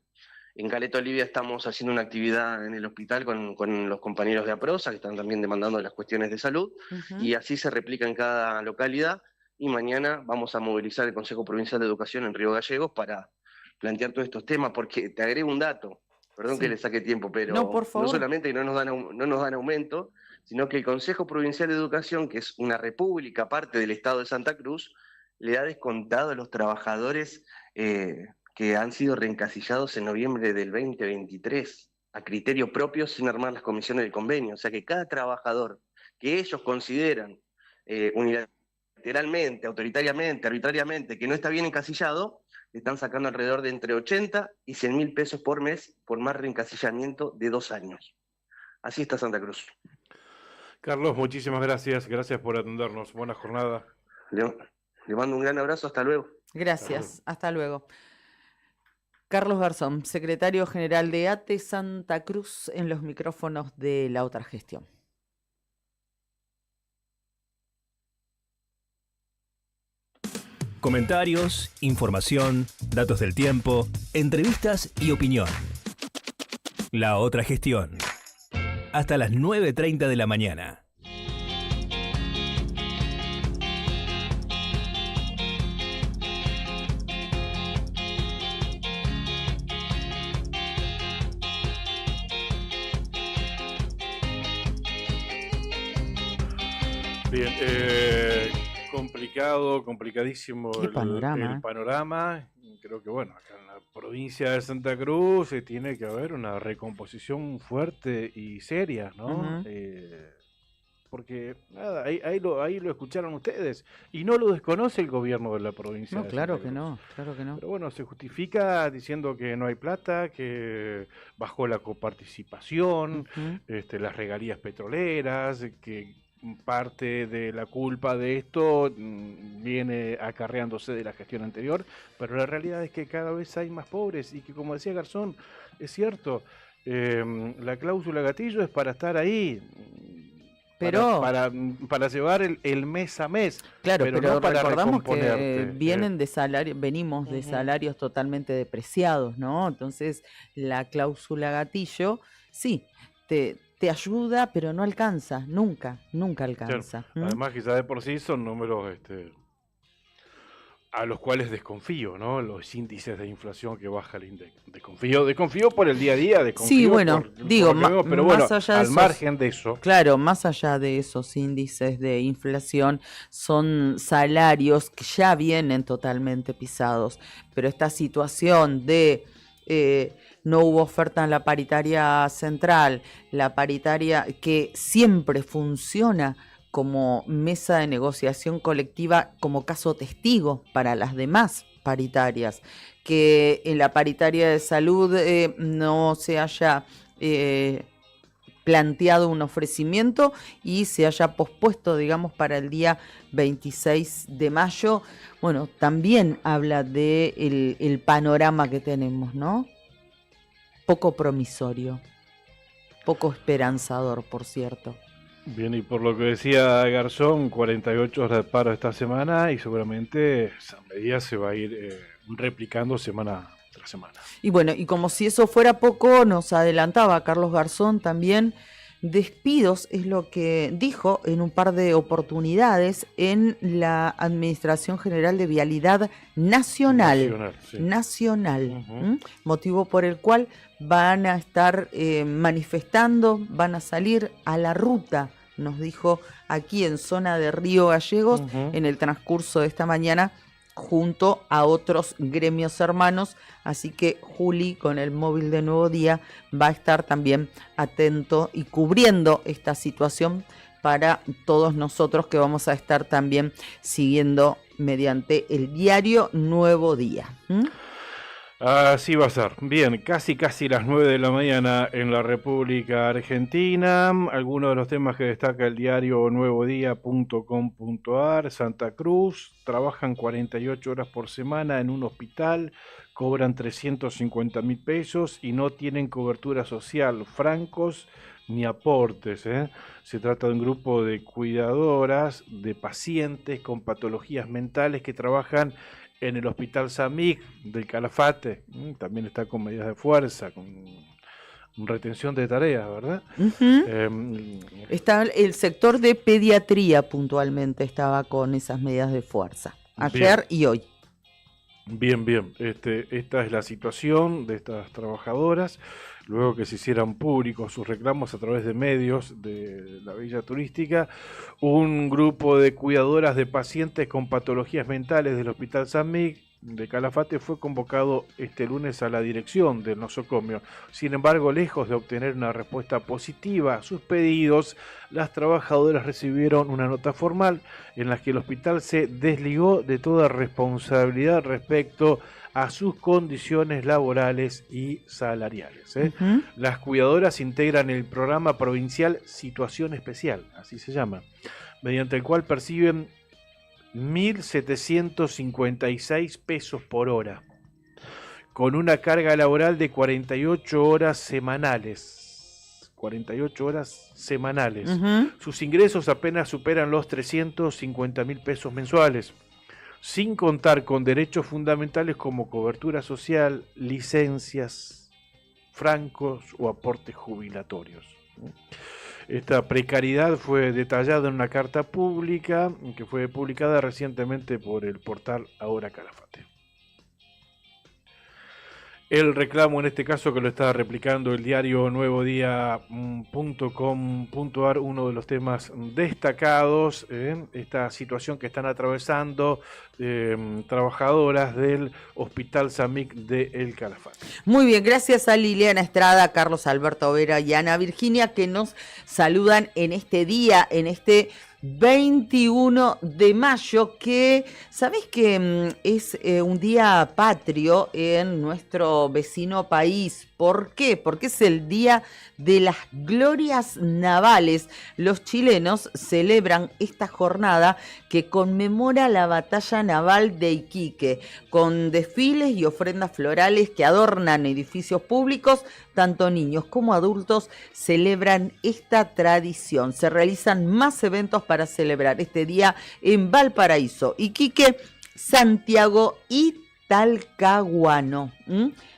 En Caleta Olivia estamos haciendo una actividad en el hospital con los compañeros de APROSA, que están también demandando las cuestiones de salud, y así se replica en cada localidad. Y mañana vamos a movilizar el Consejo Provincial de Educación en Río Gallegos para plantear todos estos temas, porque te agrego un dato, perdón que le saque tiempo, pero no solamente que no nos dan aumento, sino que el Consejo Provincial de Educación, que es una república parte del Estado de Santa Cruz, le ha descontado a los trabajadores que han sido reencasillados en noviembre del 2023 a criterio propio sin armar las comisiones del convenio. O sea que cada trabajador que ellos consideran unilateralmente, autoritariamente, arbitrariamente, que no está bien encasillado, le están sacando alrededor de entre 80 y 100 mil pesos por mes por más reencasillamiento de 2 años. Así está Santa Cruz. Carlos, muchísimas gracias. Gracias por atendernos. Buena jornada. Le mando un gran abrazo. Hasta luego. Gracias. Hasta luego. Carlos Garzón, secretario general de ATE Santa Cruz, en los micrófonos de La Otra Gestión. Comentarios, información, datos del tiempo, entrevistas y opinión. La Otra Gestión. Hasta las 9:30 de la mañana. Bien, complicadísimo el panorama. Creo que bueno, acá en la provincia de Santa Cruz tiene que haber una recomposición fuerte y seria, ¿no? Porque nada, ahí lo escucharon ustedes y no lo desconoce el gobierno de la provincia. No, claro que no. Pero bueno, se justifica diciendo que no hay plata, que bajó la coparticipación, las regalías petroleras, que parte de la culpa de esto viene acarreándose de la gestión anterior, pero la realidad es que cada vez hay más pobres y que, como decía Garzón, es cierto, la cláusula gatillo es para estar ahí, pero para llevar el mes a mes. Claro, pero no para recordamos que vienen de venimos de salarios totalmente depreciados, ¿no? Entonces la cláusula gatillo, sí, te ayuda, pero no alcanza, nunca alcanza. Claro. Además que ya de por sí son números a los cuales desconfío, ¿no? Los índices de inflación que baja el INDEC. Desconfío por el día a día, desconfío sí, bueno, pero bueno, al margen de eso. Claro, más allá de esos índices de inflación, son salarios que ya vienen totalmente pisados, pero esta situación de no hubo oferta en la paritaria central, la paritaria que siempre funciona como mesa de negociación colectiva, como caso testigo para las demás paritarias, que en la paritaria de salud no se haya planteado un ofrecimiento y se haya pospuesto, digamos, para el día 26 de mayo, bueno, también habla de el panorama que tenemos, ¿no? Poco promisorio, poco esperanzador, por cierto. Bien, y por lo que decía Garzón, 48 horas de paro esta semana y seguramente esa medida se va a ir replicando semana tras semana. Y bueno, y como si eso fuera poco, nos adelantaba Carlos Garzón también despidos, es lo que dijo en un par de oportunidades en la Administración General de Vialidad Nacional. Motivo por el cual van a estar manifestando, van a salir a la ruta, nos dijo aquí en zona de Río Gallegos, en el transcurso de esta mañana, junto a otros gremios hermanos. Así que Juli, con el móvil de Nuevo Día, va a estar también atento y cubriendo esta situación para todos nosotros, que vamos a estar también siguiendo mediante el diario Nuevo Día. Así va a ser. Bien, casi las 9 de la mañana en la República Argentina. Algunos de los temas que destaca el diario nuevodía.com.ar. Santa Cruz, trabajan 48 horas por semana en un hospital, cobran 350.000 pesos y no tienen cobertura social, francos ni aportes. Se trata de un grupo de cuidadoras de pacientes con patologías mentales que trabajan en el Hospital Samig del Calafate. También está con medidas de fuerza, con retención de tareas, ¿verdad? Está el sector de pediatría puntualmente, estaba con esas medidas de fuerza, ayer y hoy. Bien. Esta es la situación de estas trabajadoras, luego que se hicieran públicos sus reclamos a través de medios de la Villa Turística. Un grupo de cuidadoras de pacientes con patologías mentales del Hospital Samig de Calafate fue convocado este lunes a la dirección del nosocomio. Sin embargo, lejos de obtener una respuesta positiva a sus pedidos, las trabajadoras recibieron una nota formal en la que el hospital se desligó de toda responsabilidad respecto a sus condiciones laborales y salariales. Las cuidadoras integran el programa provincial Situación Especial, así se llama, mediante el cual perciben 1.756 pesos por hora, con una carga laboral de 48 horas semanales. 48 horas semanales. Sus ingresos apenas superan los 350.000 pesos mensuales, sin contar con derechos fundamentales como cobertura social, licencias, francos o aportes jubilatorios. Esta precariedad fue detallada en una carta pública que fue publicada recientemente por el portal Ahora Calafate. El reclamo, en este caso, que lo está replicando el diario nuevodía.com.ar, uno de los temas destacados, esta situación que están atravesando trabajadoras del Hospital Samig de El Calafate. Muy bien, gracias a Liliana Estrada, Carlos Alberto Vera y Ana Virginia, que nos saludan en este día, en este 21 de mayo, que sabés que es un día patrio en nuestro vecino país. ¿Por qué? Porque es el Día de las Glorias Navales. Los chilenos celebran esta jornada que conmemora la batalla naval de Iquique, con desfiles y ofrendas florales que adornan edificios públicos. Tanto niños como adultos celebran esta tradición. Se realizan más eventos para celebrar este día en Valparaíso, Iquique, Santiago y Talcahuano.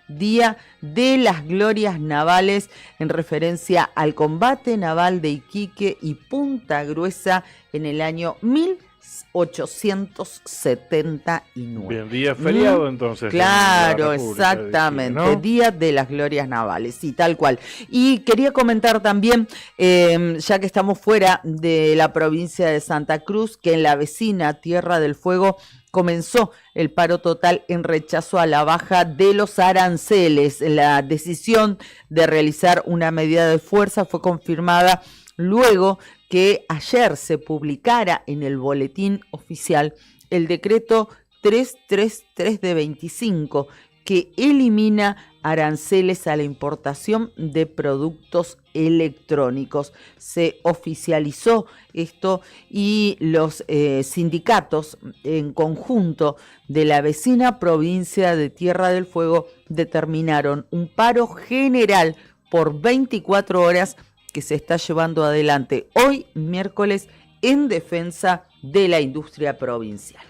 Día de las Glorias Navales, en referencia al combate naval de Iquique y Punta Gruesa en el año 1879. Bien, día feriado entonces. Claro, exactamente, Iquique, ¿no? Día de las Glorias Navales, sí, tal cual. Y quería comentar también, ya que estamos fuera de la provincia de Santa Cruz, que en la vecina Tierra del Fuego comenzó el paro total en rechazo a la baja de los aranceles. La decisión de realizar una medida de fuerza fue confirmada luego que ayer se publicara en el boletín oficial el decreto 333 de 25, que elimina aranceles a la importación de productos electrónicos. Se oficializó esto y los sindicatos en conjunto de la vecina provincia de Tierra del Fuego determinaron un paro general por 24 horas que se está llevando adelante hoy, miércoles, en defensa de la industria provincial.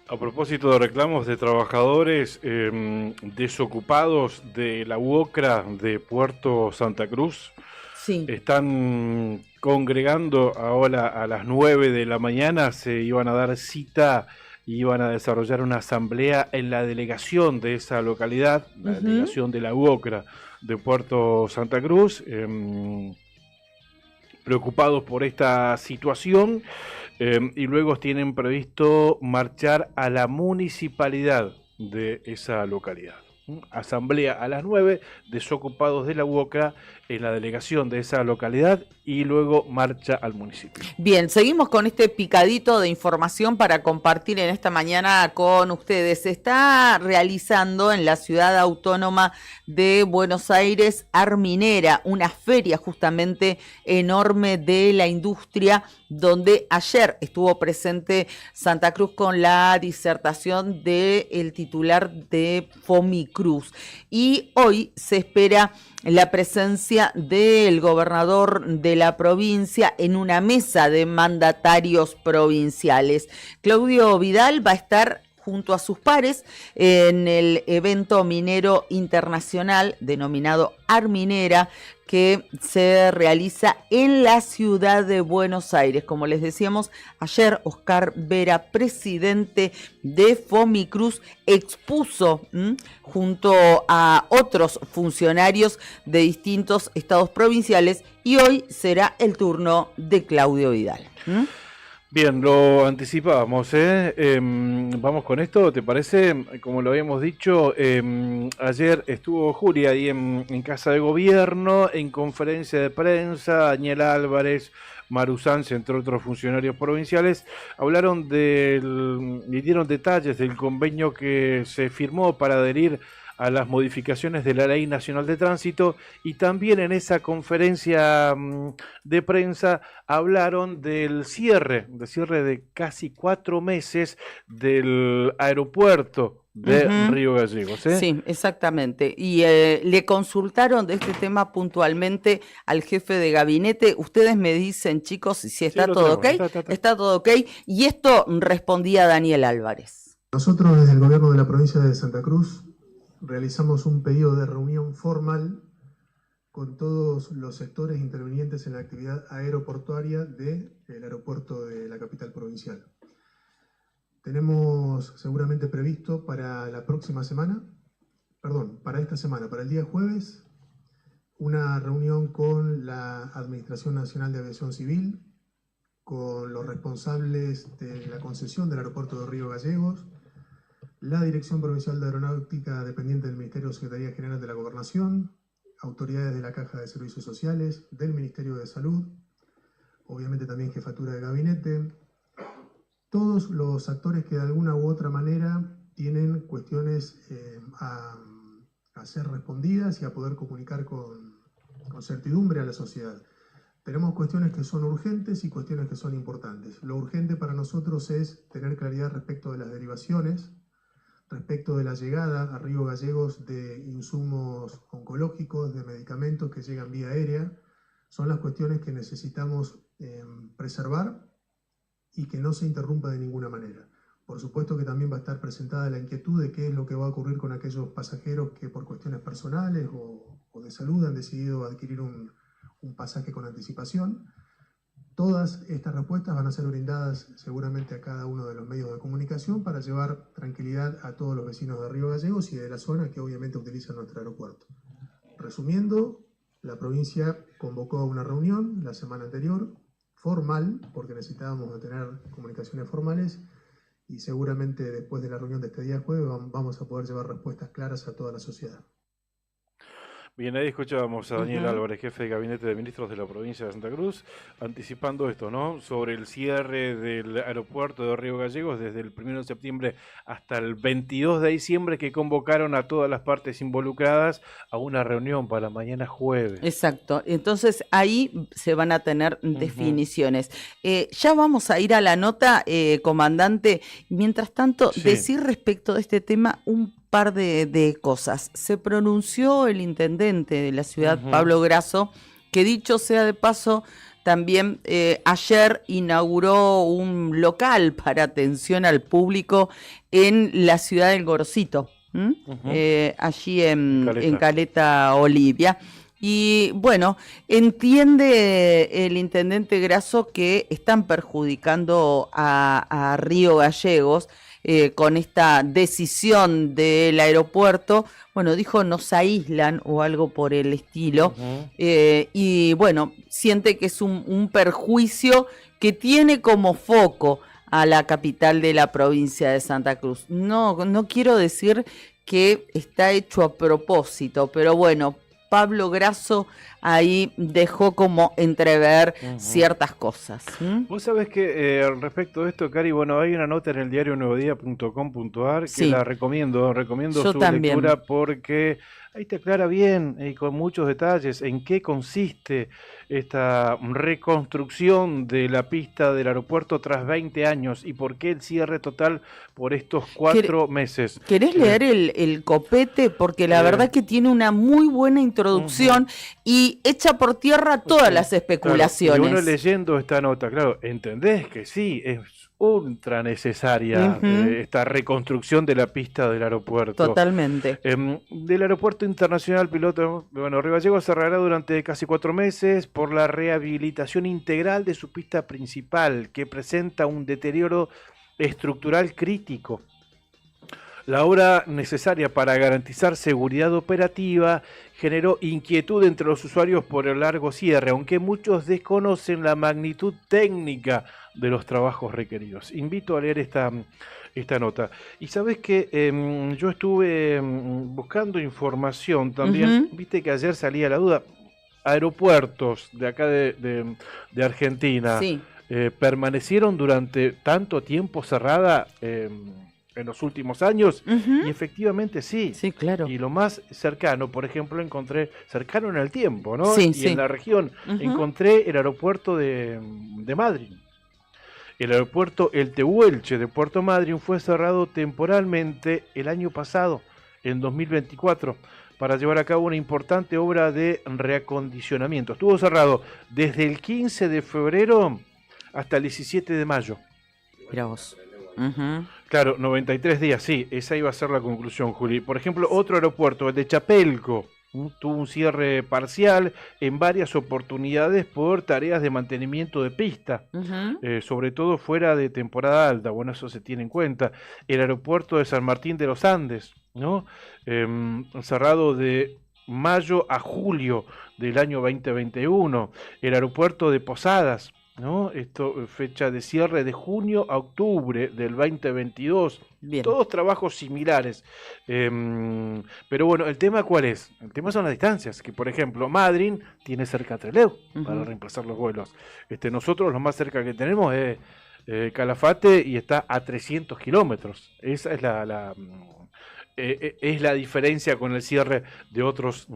A propósito de reclamos de trabajadores desocupados de la UOCRA de Puerto Santa Cruz, Sí. Están congregando ahora a las 9 de la mañana, se iban a dar cita y iban a desarrollar una asamblea en la delegación de esa localidad, la delegación de la UOCRA de Puerto Santa Cruz, preocupados por esta situación, y luego tienen previsto marchar a la municipalidad de esa localidad. Asamblea a las 9, desocupados de la UOCRA en la delegación de esa localidad y luego marcha al municipio. Bien, seguimos con este picadito de información para compartir en esta mañana con ustedes. Se está realizando en la ciudad autónoma de Buenos Aires Arminera, una feria justamente enorme de la industria, donde ayer estuvo presente Santa Cruz con la disertación del titular de Fomicruz. Y hoy se espera la presencia del gobernador de la provincia en una mesa de mandatarios provinciales. Claudio Vidal va a estar junto a sus pares en el evento minero internacional denominado Arminera, que se realiza en la ciudad de Buenos Aires. Como les decíamos, ayer Oscar Vera, presidente de Fomicruz, expuso junto a otros funcionarios de distintos estados provinciales, y hoy será el turno de Claudio Vidal. Bien, lo anticipábamos, vamos con esto, ¿te parece? Como lo habíamos dicho, ayer estuvo Julia ahí en Casa de Gobierno, en conferencia de prensa, Daniel Álvarez, Maru Sanz, entre otros funcionarios provinciales, hablaron y dieron detalles del convenio que se firmó para adherir a las modificaciones de la Ley Nacional de Tránsito, y también en esa conferencia de prensa hablaron del cierre de casi 4 meses del aeropuerto de Río Gallegos. Sí, exactamente. Y le consultaron de este tema puntualmente al jefe de gabinete. Ustedes me dicen, chicos, si está todo ok. Está todo ok. Y esto respondía Daniel Álvarez. Nosotros desde el gobierno de la provincia de Santa Cruz realizamos un pedido de reunión formal con todos los sectores intervinientes en la actividad aeroportuaria del aeropuerto de la capital provincial. Tenemos seguramente previsto para esta semana, para el día jueves, una reunión con la Administración Nacional de Aviación Civil, con los responsables de la concesión del aeropuerto de Río Gallegos, la Dirección Provincial de Aeronáutica dependiente del Ministerio de Secretaría General de la Gobernación, autoridades de la Caja de Servicios Sociales, del Ministerio de Salud, obviamente también Jefatura de Gabinete, todos los actores que de alguna u otra manera tienen cuestiones a ser respondidas y a poder comunicar con certidumbre a la sociedad. Tenemos cuestiones que son urgentes y cuestiones que son importantes. Lo urgente para nosotros es tener claridad respecto de las derivaciones, respecto de la llegada a Río Gallegos de insumos oncológicos, de medicamentos que llegan vía aérea. Son las cuestiones que necesitamos preservar y que no se interrumpa de ninguna manera. Por supuesto que también va a estar presentada la inquietud de qué es lo que va a ocurrir con aquellos pasajeros que por cuestiones personales o de salud han decidido adquirir un pasaje con anticipación. Todas estas respuestas van a ser brindadas seguramente a cada uno de los medios de comunicación para llevar tranquilidad a todos los vecinos de Río Gallegos y de la zona que obviamente utilizan nuestro aeropuerto. Resumiendo, la provincia convocó a una reunión la semana anterior, formal, porque necesitábamos de tener comunicaciones formales, y seguramente después de la reunión de este día jueves vamos a poder llevar respuestas claras a toda la sociedad. Bien, ahí escuchábamos a Daniel Álvarez, jefe de gabinete de ministros de la provincia de Santa Cruz, anticipando esto, ¿no? Sobre el cierre del aeropuerto de Río Gallegos desde el 1 de septiembre hasta el 22 de diciembre, que convocaron a todas las partes involucradas a una reunión para mañana jueves. Exacto, entonces ahí se van a tener definiciones. Ya vamos a ir a la nota, comandante. Mientras tanto, decir respecto de este tema un par de cosas. Se pronunció el intendente de la ciudad, Pablo Grasso, que dicho sea de paso, también ayer inauguró un local para atención al público en la ciudad del Gorosito, allí en Caleta Olivia. Y bueno, entiende el intendente Grasso que están perjudicando a Río Gallegos con esta decisión del aeropuerto. Bueno, dijo nos aíslan o algo por el estilo. Y bueno, siente que es un perjuicio que tiene como foco a la capital de la provincia de Santa Cruz. No quiero decir que está hecho a propósito, pero bueno, Pablo Grasso ahí dejó como entrever ciertas cosas. Vos sabés que respecto de esto, Cari, bueno, hay una nota en el diario nuevodía.com.ar que la recomiendo Yo su también. lectura porque ahí te aclara bien y con muchos detalles en qué consiste esta reconstrucción de la pista del aeropuerto tras 20 años y por qué el cierre total por estos 4 meses. ¿Querés leer el copete? Porque la verdad que tiene una muy buena introducción y echa por tierra todas las especulaciones. Claro, y uno leyendo esta nota, claro, entendés que sí, es ultra necesaria esta reconstrucción de la pista del aeropuerto. Totalmente. Del aeropuerto internacional piloto, bueno, Río Gallegos cerrará durante casi 4 meses por la rehabilitación integral de su pista principal, que presenta un deterioro estructural crítico. La obra necesaria para garantizar seguridad operativa generó inquietud entre los usuarios por el largo cierre, aunque muchos desconocen la magnitud técnica de los trabajos requeridos. Invito a leer esta nota. Y sabes que yo estuve buscando información también, viste que ayer salía la duda, aeropuertos de acá de Argentina permanecieron durante tanto tiempo cerrada en los últimos años, y efectivamente sí. Sí, claro. Y lo más cercano, por ejemplo, encontré, cercano en el tiempo, ¿no? Sí, y en la región, encontré el aeropuerto de Madryn. El aeropuerto El Tehuelche de Puerto Madryn fue cerrado temporalmente el año pasado, en 2024, para llevar a cabo una importante obra de reacondicionamiento. Estuvo cerrado desde el 15 de febrero hasta el 17 de mayo. Mirá vos. Claro, 93 días, sí, esa iba a ser la conclusión, Juli. Por ejemplo, otro aeropuerto, el de Chapelco, tuvo un cierre parcial en varias oportunidades por tareas de mantenimiento de pista, sobre todo fuera de temporada alta. Bueno, eso se tiene en cuenta. El aeropuerto de San Martín de los Andes, ¿no? Cerrado de mayo a julio del año 2021. El aeropuerto de Posadas, ¿no? Esto, fecha de cierre de junio a octubre del 2022. Bien. Todos trabajos similares. Pero bueno, ¿el tema cuál es? El tema son las distancias, que por ejemplo Madryn tiene cerca Trelew para reemplazar los vuelos. Nosotros lo más cerca que tenemos es Calafate y está a 300 kilómetros. Esa es la diferencia con el cierre de otros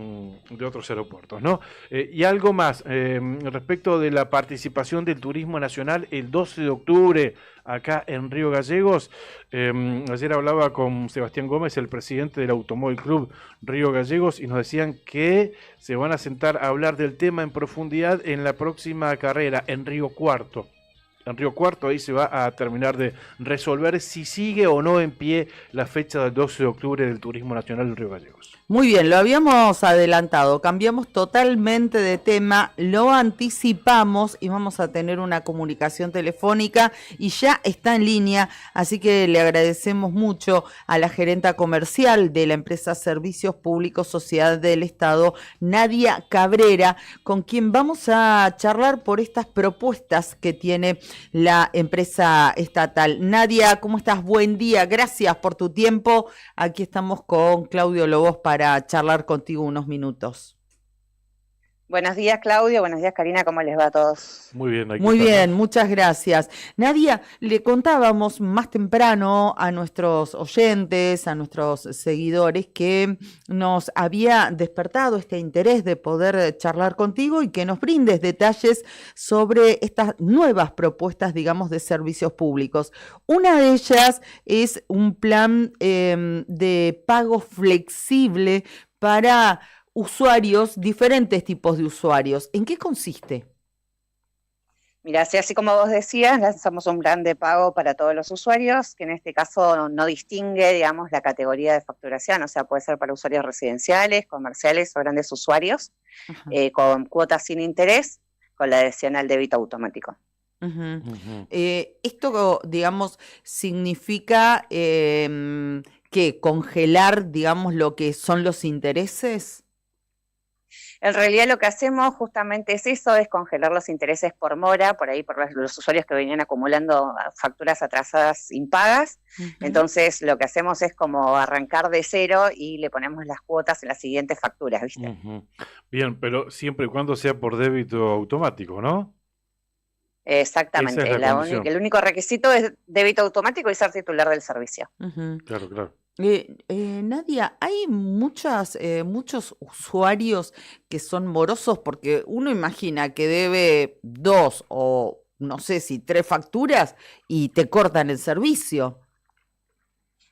aeropuertos, ¿no? Y algo más, respecto de la participación del turismo nacional el 12 de octubre acá en Río Gallegos. Ayer hablaba con Sebastián Gómez, el presidente del Automóvil Club Río Gallegos, y nos decían que se van a sentar a hablar del tema en profundidad en la próxima carrera, en Río Cuarto. En Río Cuarto ahí se va a terminar de resolver si sigue o no en pie la fecha del 12 de octubre del Turismo Nacional en Río Gallegos. Muy bien, lo habíamos adelantado, cambiamos totalmente de tema, lo anticipamos y vamos a tener una comunicación telefónica y ya está en línea, así que le agradecemos mucho a la gerenta comercial de la empresa Servicios Públicos Sociedad del Estado, Nadia Cabrera, con quien vamos a charlar por estas propuestas que tiene la empresa estatal. Nadia, ¿cómo estás? Buen día, gracias por tu tiempo. Aquí estamos con Claudio Lobos para charlar contigo unos minutos. Buenos días, Claudio. Buenos días, Karina. ¿Cómo les va a todos? Muy bien. Muy bien, muchas gracias. Nadia, le contábamos más temprano a nuestros oyentes, a nuestros seguidores, que nos había despertado este interés de poder charlar contigo y que nos brindes detalles sobre estas nuevas propuestas, digamos, de servicios públicos. Una de ellas es un plan de pago flexible para usuarios, diferentes tipos de usuarios. ¿En qué consiste? Mira, así como vos decías, lanzamos un plan de pago para todos los usuarios, que en este caso no distingue, digamos, la categoría de facturación, o sea, puede ser para usuarios residenciales, comerciales o grandes usuarios, con cuotas sin interés, con la adhesión al débito automático. Esto, digamos, significa que congelar, digamos, lo que son los intereses. En realidad lo que hacemos justamente es eso, es congelar los intereses por mora, por ahí por los usuarios que venían acumulando facturas atrasadas impagas. Entonces lo que hacemos es como arrancar de cero y le ponemos las cuotas en las siguientes facturas, ¿viste? Bien, pero siempre y cuando sea por débito automático, ¿no? Exactamente, Esa es la condición. el único requisito es débito automático y ser titular del servicio. Claro, claro. Nadia, hay muchos usuarios que son morosos porque uno imagina que debe 2 o no sé si 3 facturas y te cortan el servicio.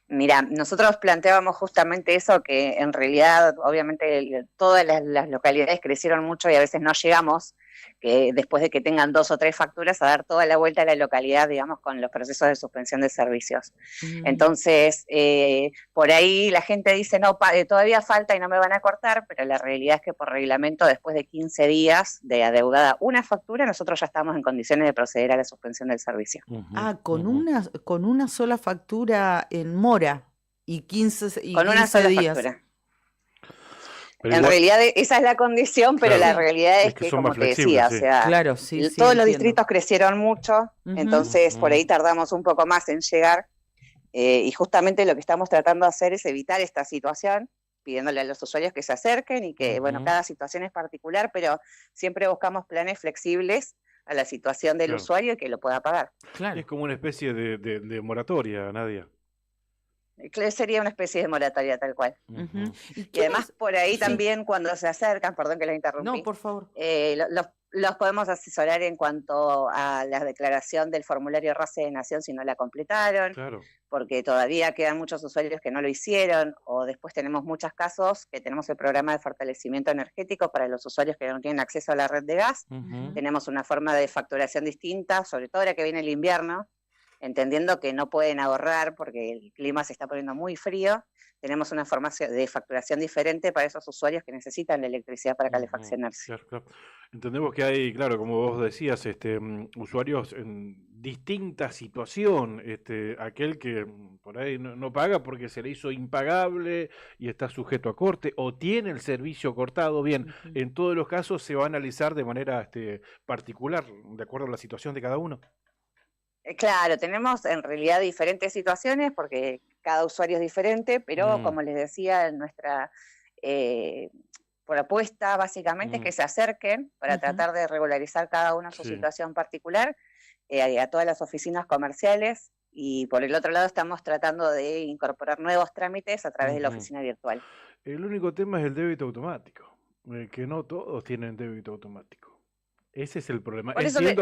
Mira, nosotros planteábamos justamente eso, que en realidad obviamente todas las localidades crecieron mucho y a veces no llegamos, que después de que tengan 2 o 3 facturas, a dar toda la vuelta a la localidad, digamos, con los procesos de suspensión de servicios. Entonces, por ahí la gente dice, no, todavía falta y no me van a cortar, pero la realidad es que por reglamento, después de 15 días de adeudada una factura, nosotros ya estamos en condiciones de proceder a la suspensión del servicio. Con una sola factura en mora y 15 días. Con una sola factura. En realidad esa es la condición, pero la realidad es que como te decía, o sea, claro, todos los distritos crecieron mucho, entonces por ahí tardamos un poco más en llegar, y justamente lo que estamos tratando de hacer es evitar esta situación, pidiéndole a los usuarios que se acerquen y que, bueno, cada situación es particular, pero siempre buscamos planes flexibles a la situación del usuario y que lo pueda pagar. Es como una especie de moratoria, Nadia. Sería una especie de moratoria tal cual. Y además por ahí también cuando se acercan, perdón que los interrumpí. No, por favor. Los podemos asesorar en cuanto a la declaración del formulario RACE de Nación si no la completaron, porque todavía quedan muchos usuarios que no lo hicieron, o después tenemos muchos casos que tenemos el programa de fortalecimiento energético para los usuarios que no tienen acceso a la red de gas. Tenemos una forma de facturación distinta, sobre todo ahora que viene el invierno, entendiendo que no pueden ahorrar porque el clima se está poniendo muy frío. Tenemos una forma de facturación diferente para esos usuarios que necesitan la electricidad para calefaccionarse. Claro. Entendemos que hay, claro, como vos decías, usuarios en distinta situación, aquel que por ahí no paga porque se le hizo impagable y está sujeto a corte, o tiene el servicio cortado. Bien, en todos los casos se va a analizar de manera particular, de acuerdo a la situación de cada uno. Claro, tenemos en realidad diferentes situaciones porque cada usuario es diferente, pero como les decía, nuestra propuesta básicamente es que se acerquen para tratar de regularizar cada uno su situación particular a todas las oficinas comerciales, y por el otro lado estamos tratando de incorporar nuevos trámites a través de la oficina virtual. El único tema es el débito automático, que no todos tienen débito automático. Ese es el problema.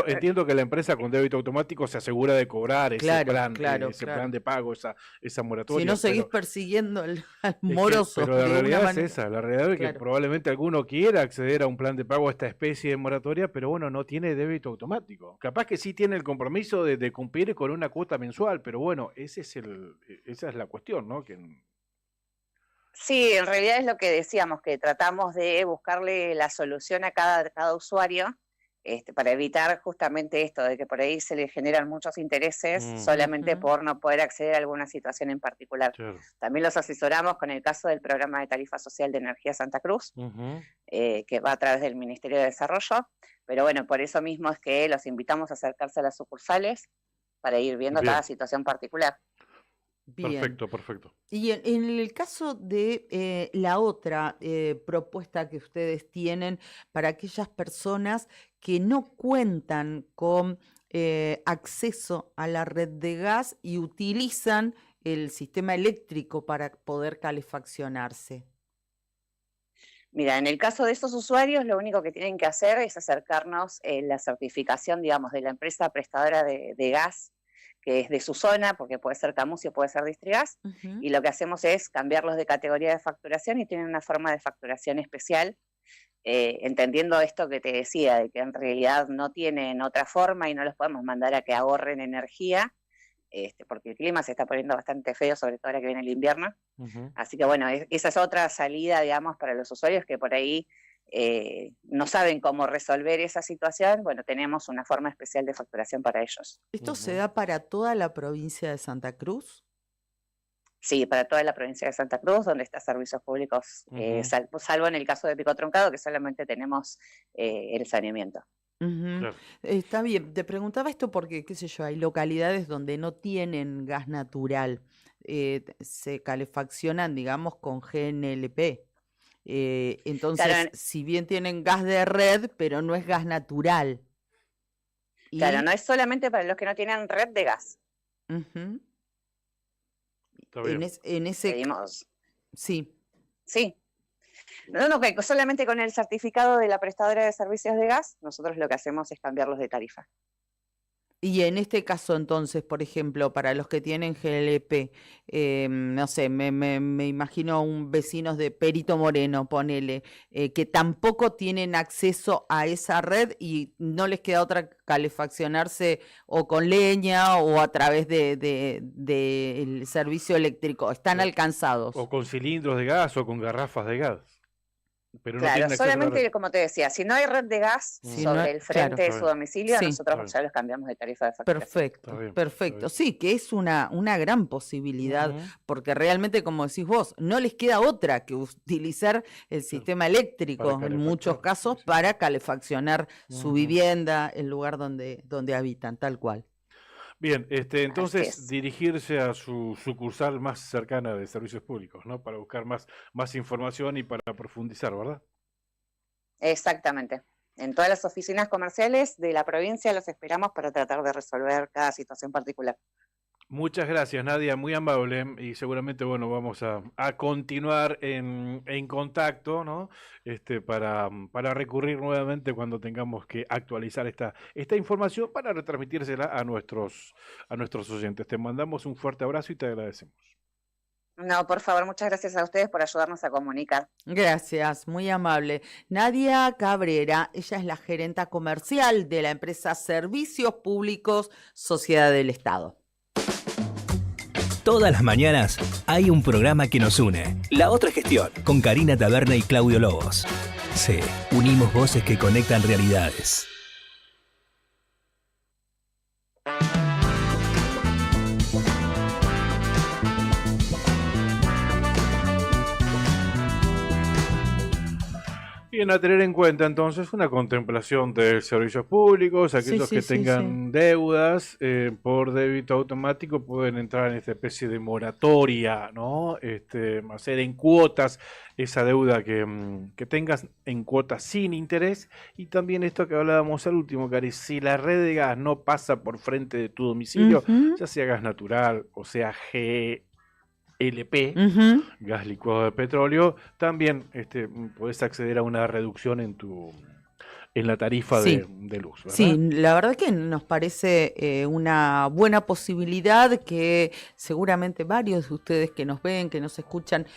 Entiendo que la empresa con débito automático se asegura de cobrar ese plan de pago, esa moratoria. Si no seguís persiguiendo al moroso. Pero la realidad es esa, la realidad es que probablemente alguno quiera acceder a un plan de pago, a esta especie de moratoria, pero bueno, no tiene débito automático. Capaz que sí tiene el compromiso de cumplir con una cuota mensual, pero bueno, esa es la cuestión, ¿no? Sí, en realidad es lo que decíamos, que tratamos de buscarle la solución a cada usuario, para evitar justamente esto de que por ahí se le generan muchos intereses solamente por no poder acceder a alguna situación en particular. También los asesoramos con el caso del programa de tarifa social de Energía Santa Cruz, que va a través del Ministerio de Desarrollo, pero bueno, por eso mismo es que los invitamos a acercarse a las sucursales para ir viendo cada situación particular. Bien. Perfecto. Y en el caso de la otra propuesta que ustedes tienen para aquellas personas que no cuentan con acceso a la red de gas y utilizan el sistema eléctrico para poder calefaccionarse. Mira, en el caso de esos usuarios, lo único que tienen que hacer es acercarnos la certificación, digamos, de la empresa prestadora de gas, que es de su zona, porque puede ser Camusi, puede ser Distrigas, y lo que hacemos es cambiarlos de categoría de facturación y tienen una forma de facturación especial entendiendo esto que te decía, de que en realidad no tienen otra forma y no los podemos mandar a que ahorren energía, porque el clima se está poniendo bastante feo, sobre todo ahora que viene el invierno. Así que bueno, esa es otra salida, digamos, para los usuarios que por ahí no saben cómo resolver esa situación. Bueno, tenemos una forma especial de facturación para ellos. ¿Esto se da para toda la provincia de Santa Cruz? Sí, para toda la provincia de Santa Cruz, donde está servicios públicos, salvo en el caso de Pico Truncado, que solamente tenemos el saneamiento. Claro. Está bien, te preguntaba esto porque, qué sé yo, hay localidades donde no tienen gas natural, se calefaccionan, digamos, con GNLP. Entonces, claro, si bien tienen gas de red, pero no es gas natural. Claro, no es solamente para los que no tienen red de gas. En ese... Pedimos. Sí. Sí. No, que solamente con el certificado de la prestadora de servicios de gas, nosotros lo que hacemos es cambiarlos de tarifa. Y en este caso, entonces, por ejemplo, para los que tienen GLP, no sé, me imagino vecinos de Perito Moreno, ponele, que tampoco tienen acceso a esa red y no les queda otra calefaccionarse o con leña o a través del servicio eléctrico. Están alcanzados. O con cilindros de gas o con garrafas de gas. Pero claro, no solamente, como te decía, si no hay red de gas sobre el frente de su domicilio, nosotros ya los cambiamos de tarifa de facturación. Perfecto. Sí, que es una gran posibilidad, porque realmente, como decís vos, no les queda otra que utilizar el sistema eléctrico, en muchos casos, para calefaccionar su vivienda, el lugar donde habitan, tal cual. Bien, entonces dirigirse a su sucursal más cercana de servicios públicos, ¿no? Para buscar más información y para profundizar, ¿verdad? Exactamente. En todas las oficinas comerciales de la provincia los esperamos para tratar de resolver cada situación particular. Muchas gracias, Nadia, muy amable, y seguramente, bueno, vamos a continuar en contacto, ¿no? Para recurrir nuevamente cuando tengamos que actualizar esta información para retransmitírsela a nuestros oyentes. Te mandamos un fuerte abrazo y te agradecemos. No, por favor, muchas gracias a ustedes por ayudarnos a comunicar. Gracias, muy amable. Nadia Cabrera, ella es la gerenta comercial de la empresa Servicios Públicos Sociedad del Estado. Todas las mañanas hay un programa que nos une. La Otra Gestión, con Karina Taberna y Claudio Lobos. Sí, unimos voces que conectan realidades. Bien, a tener en cuenta entonces una contemplación de servicios públicos, aquellos que tengan deudas por débito automático pueden entrar en esta especie de moratoria, ¿no? Hacer en cuotas esa deuda que tengas en cuotas sin interés, y también esto que hablábamos al último, Cari, si la red de gas no pasa por frente de tu domicilio, ya sea gas natural o sea LP, gas licuado de petróleo, también podés acceder a una reducción en la tarifa de luz, ¿verdad? Sí, la verdad que nos parece una buena posibilidad que seguramente varios de ustedes que nos ven, que nos escuchan,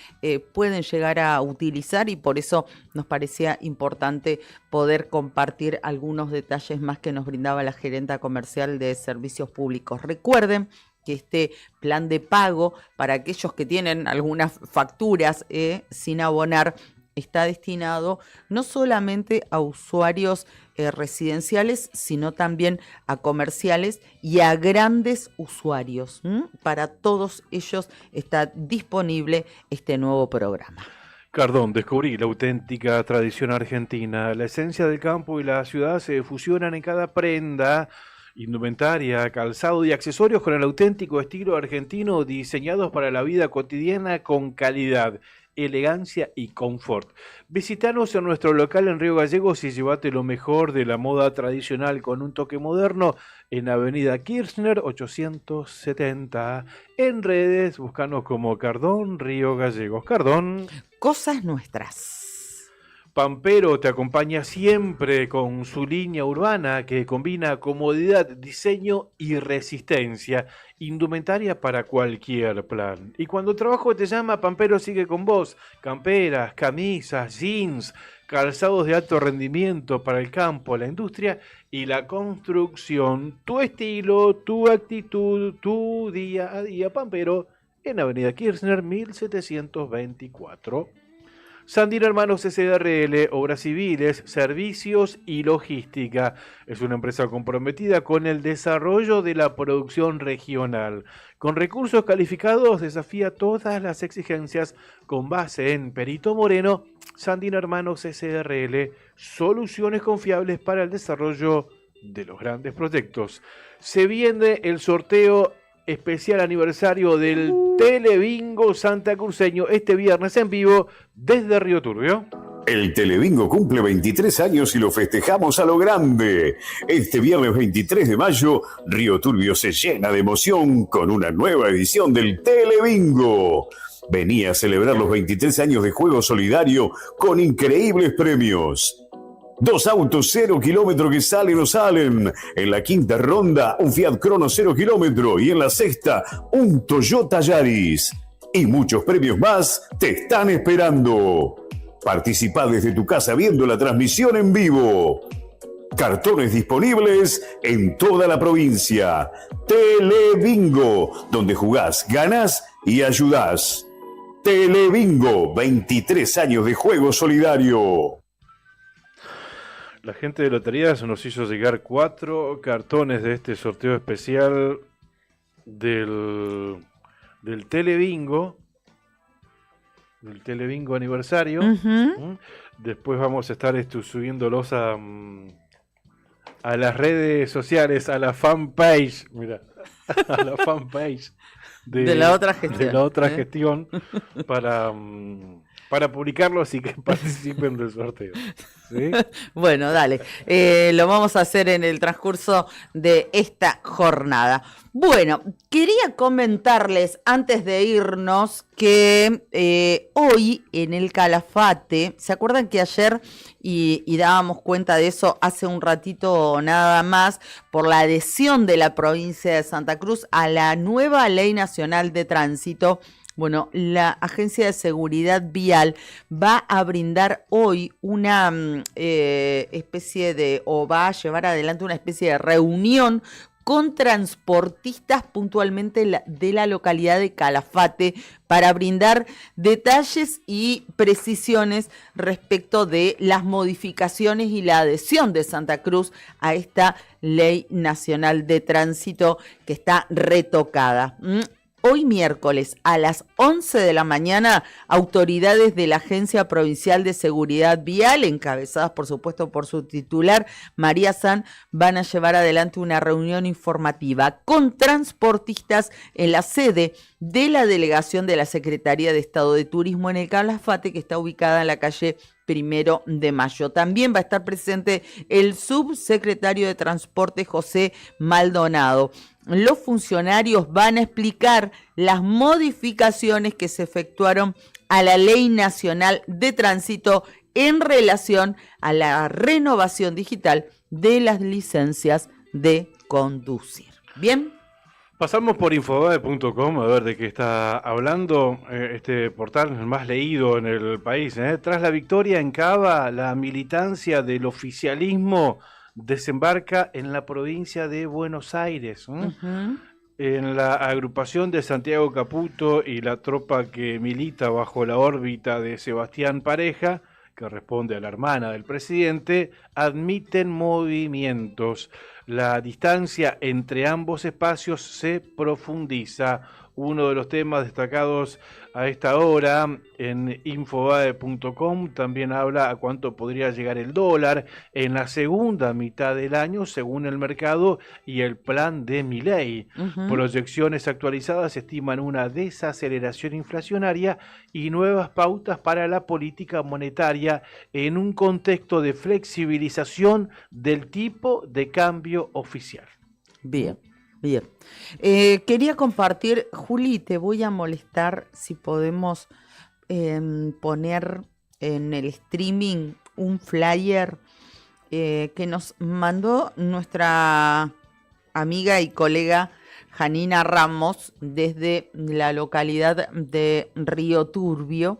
pueden llegar a utilizar, y por eso nos parecía importante poder compartir algunos detalles más que nos brindaba la gerenta comercial de Servicios Públicos. Recuerden que este plan de pago para aquellos que tienen algunas facturas sin abonar está destinado no solamente a usuarios residenciales, sino también a comerciales y a grandes usuarios. Para todos ellos está disponible este nuevo programa. Cardón, descubrí la auténtica tradición argentina. La esencia del campo y la ciudad se fusionan en cada prenda, indumentaria, calzado y accesorios con el auténtico estilo argentino, diseñados para la vida cotidiana con calidad, elegancia y confort. Visítanos en nuestro local en Río Gallegos y llévate lo mejor de la moda tradicional con un toque moderno en Avenida Kirchner 870. En redes, búscanos como Cardón Río Gallegos. Cardón. Cosas nuestras. Pampero te acompaña siempre con su línea urbana que combina comodidad, diseño y resistencia. Indumentaria para cualquier plan. Y cuando el trabajo te llama, Pampero sigue con vos. Camperas, camisas, jeans, calzados de alto rendimiento para el campo, la industria y la construcción. Tu estilo, tu actitud, tu día a día pampero en Avenida Kirchner 1724. Sandino Hermanos SRL, Obras Civiles, Servicios y Logística. Es una empresa comprometida con el desarrollo de la producción regional. Con recursos calificados desafía todas las exigencias con base en Perito Moreno. Sandino Hermanos SRL, soluciones confiables para el desarrollo de los grandes proyectos. Se viene el sorteo especial aniversario del Telebingo santacruceño este viernes en vivo desde Río Turbio. El Telebingo cumple 23 años y lo festejamos a lo grande. Este viernes 23 de mayo, Río Turbio se llena de emoción con una nueva edición del Telebingo. Vení a celebrar los 23 años de juego solidario con increíbles premios. 2 autos 0 kilómetro que salen o salen. En la quinta ronda, un Fiat Crono 0 kilómetro. Y en la sexta, un Toyota Yaris. Y muchos premios más te están esperando. Participá desde tu casa viendo la transmisión en vivo. Cartones disponibles en toda la provincia. Telebingo, donde jugás, ganás y ayudás. Telebingo, 23 años de juego solidario. La gente de Loterías nos hizo llegar 4 cartones de este sorteo especial del Telebingo, del Telebingo aniversario. Después vamos a estar subiéndolos a las redes sociales, a la fanpage, mira, a la fanpage de la otra gestión, de la otra gestión para publicarlos y que participen del sorteo. ¿Sí? Bueno, dale. Lo vamos a hacer en el transcurso de esta jornada. Bueno, quería comentarles antes de irnos que hoy en el Calafate, ¿se acuerdan que ayer y dábamos cuenta de eso hace un ratito nada más por la adhesión de la provincia de Santa Cruz a la nueva Ley Nacional de Tránsito? Bueno, la Agencia de Seguridad Vial va a brindar hoy una especie de, o va a llevar adelante una especie de reunión con transportistas puntualmente de la localidad de Calafate para brindar detalles y precisiones respecto de las modificaciones y la adhesión de Santa Cruz a esta Ley Nacional de Tránsito que está retocada. Hoy miércoles a las 11 de la mañana, autoridades de la Agencia Provincial de Seguridad Vial, encabezadas por supuesto por su titular, María San, van a llevar adelante una reunión informativa con transportistas en la sede de la delegación de la Secretaría de Estado de Turismo en el Calafate, que está ubicada en la calle 1 de Mayo. También va a estar presente el subsecretario de Transporte, José Maldonado. Los funcionarios van a explicar las modificaciones que se efectuaron a la Ley Nacional de Tránsito en relación a la renovación digital de las licencias de conducir. ¿Bien? Pasamos por infobae.com a ver de qué está hablando este portal más leído en el país. Tras la victoria en Cava, la militancia del oficialismo desembarca en la provincia de Buenos Aires. En la agrupación de Santiago Caputo y la tropa que milita bajo la órbita de Sebastián Pareja, que responde a la hermana del presidente, admiten movimientos. La distancia entre ambos espacios se profundiza. Uno de los temas destacados a esta hora en infobae.com también habla a cuánto podría llegar el dólar en la segunda mitad del año según el mercado y el plan de Milei. Proyecciones actualizadas estiman una desaceleración inflacionaria y nuevas pautas para la política monetaria en un contexto de flexibilización del tipo de cambio oficial. Bien. Bien, quería compartir, Juli, te voy a molestar si podemos poner en el streaming un flyer que nos mandó nuestra amiga y colega Janina Ramos desde la localidad de Río Turbio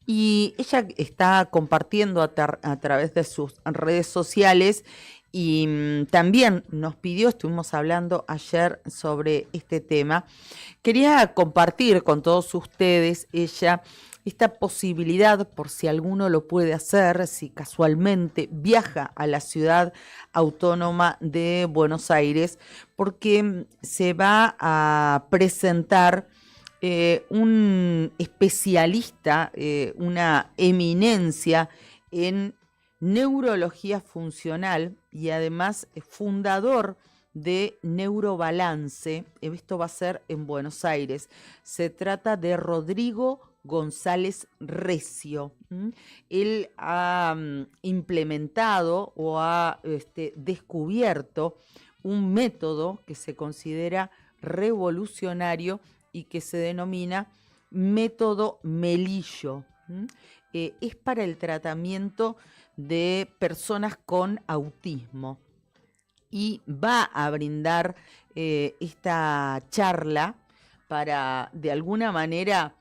Y ella está compartiendo a través de sus redes sociales y también nos pidió, estuvimos hablando ayer sobre este tema. Quería compartir con todos ustedes ella esta posibilidad, por si alguno lo puede hacer, si casualmente viaja a la ciudad autónoma de Buenos Aires, porque se va a presentar un especialista, una eminencia en neurología funcional y además fundador de Neurobalance. Esto va a ser en Buenos Aires. Se trata de Rodrigo González Recio. Él ha implementado o ha descubierto un método que se considera revolucionario y que se denomina método Melillo. Es para el tratamiento de personas con autismo y va a brindar esta charla para de alguna manera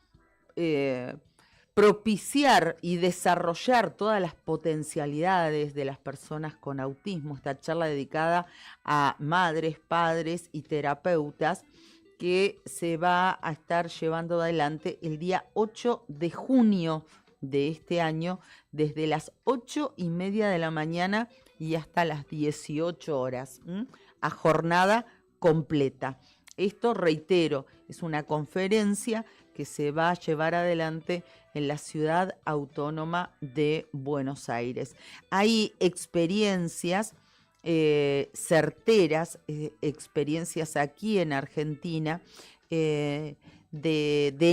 propiciar y desarrollar todas las potencialidades de las personas con autismo. Esta charla dedicada a madres, padres y terapeutas, que se va a estar llevando adelante el día 8 de junio de este año, desde las 8:30 de la mañana y hasta las 18 horas, a jornada completa. Esto, reitero, es una conferencia que se va a llevar adelante en la ciudad autónoma de Buenos Aires. Hay experiencias certeras, experiencias aquí en Argentina, de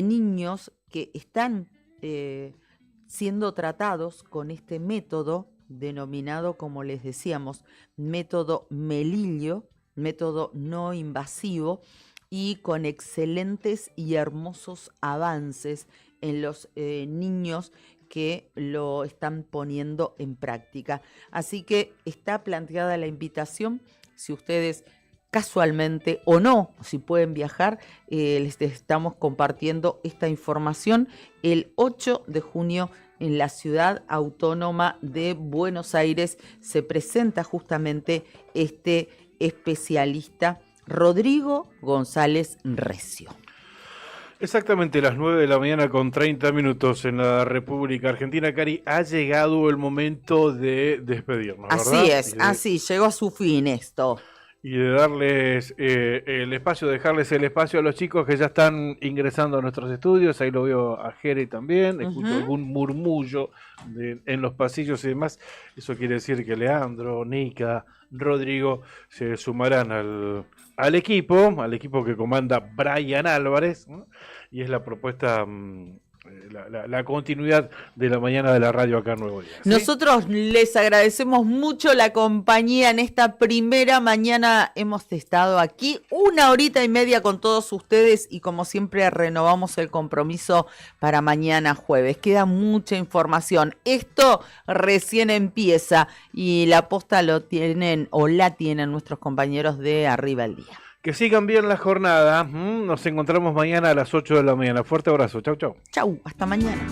niños que están siendo tratados con este método denominado, como les decíamos, método Melillo, método no invasivo, y con excelentes y hermosos avances en los niños que lo están poniendo en práctica. Así que está planteada la invitación, si ustedes casualmente o no, si pueden viajar, les estamos compartiendo esta información el 8 de junio en la ciudad autónoma de Buenos Aires. Se presenta justamente este especialista Rodrigo González Recio. Exactamente las 9 de la mañana con 30 minutos en la República Argentina. Cari, ha llegado el momento de despedirnos, ¿verdad? Así es, así, llegó a su fin esto. Y de darles el espacio, dejarles el espacio a los chicos que ya están ingresando a nuestros estudios. Ahí lo veo a Jere también, escucho algún murmullo en los pasillos y demás. Eso quiere decir que Leandro, Nica, Rodrigo se sumarán al equipo que comanda Brian Álvarez, ¿no? Y es la propuesta, la continuidad de la mañana de la radio acá en Nuevo Día, ¿sí? Nosotros les agradecemos mucho la compañía en esta primera mañana. Hemos estado aquí 1:30 con todos ustedes y como siempre renovamos el compromiso para mañana jueves. Queda mucha información. Esto recién empieza y la posta la tienen nuestros compañeros de Arriba el Día. Que sigan bien la jornada. Nos encontramos mañana a las 8 de la mañana. Fuerte abrazo. Chau, chau. Chau, hasta mañana.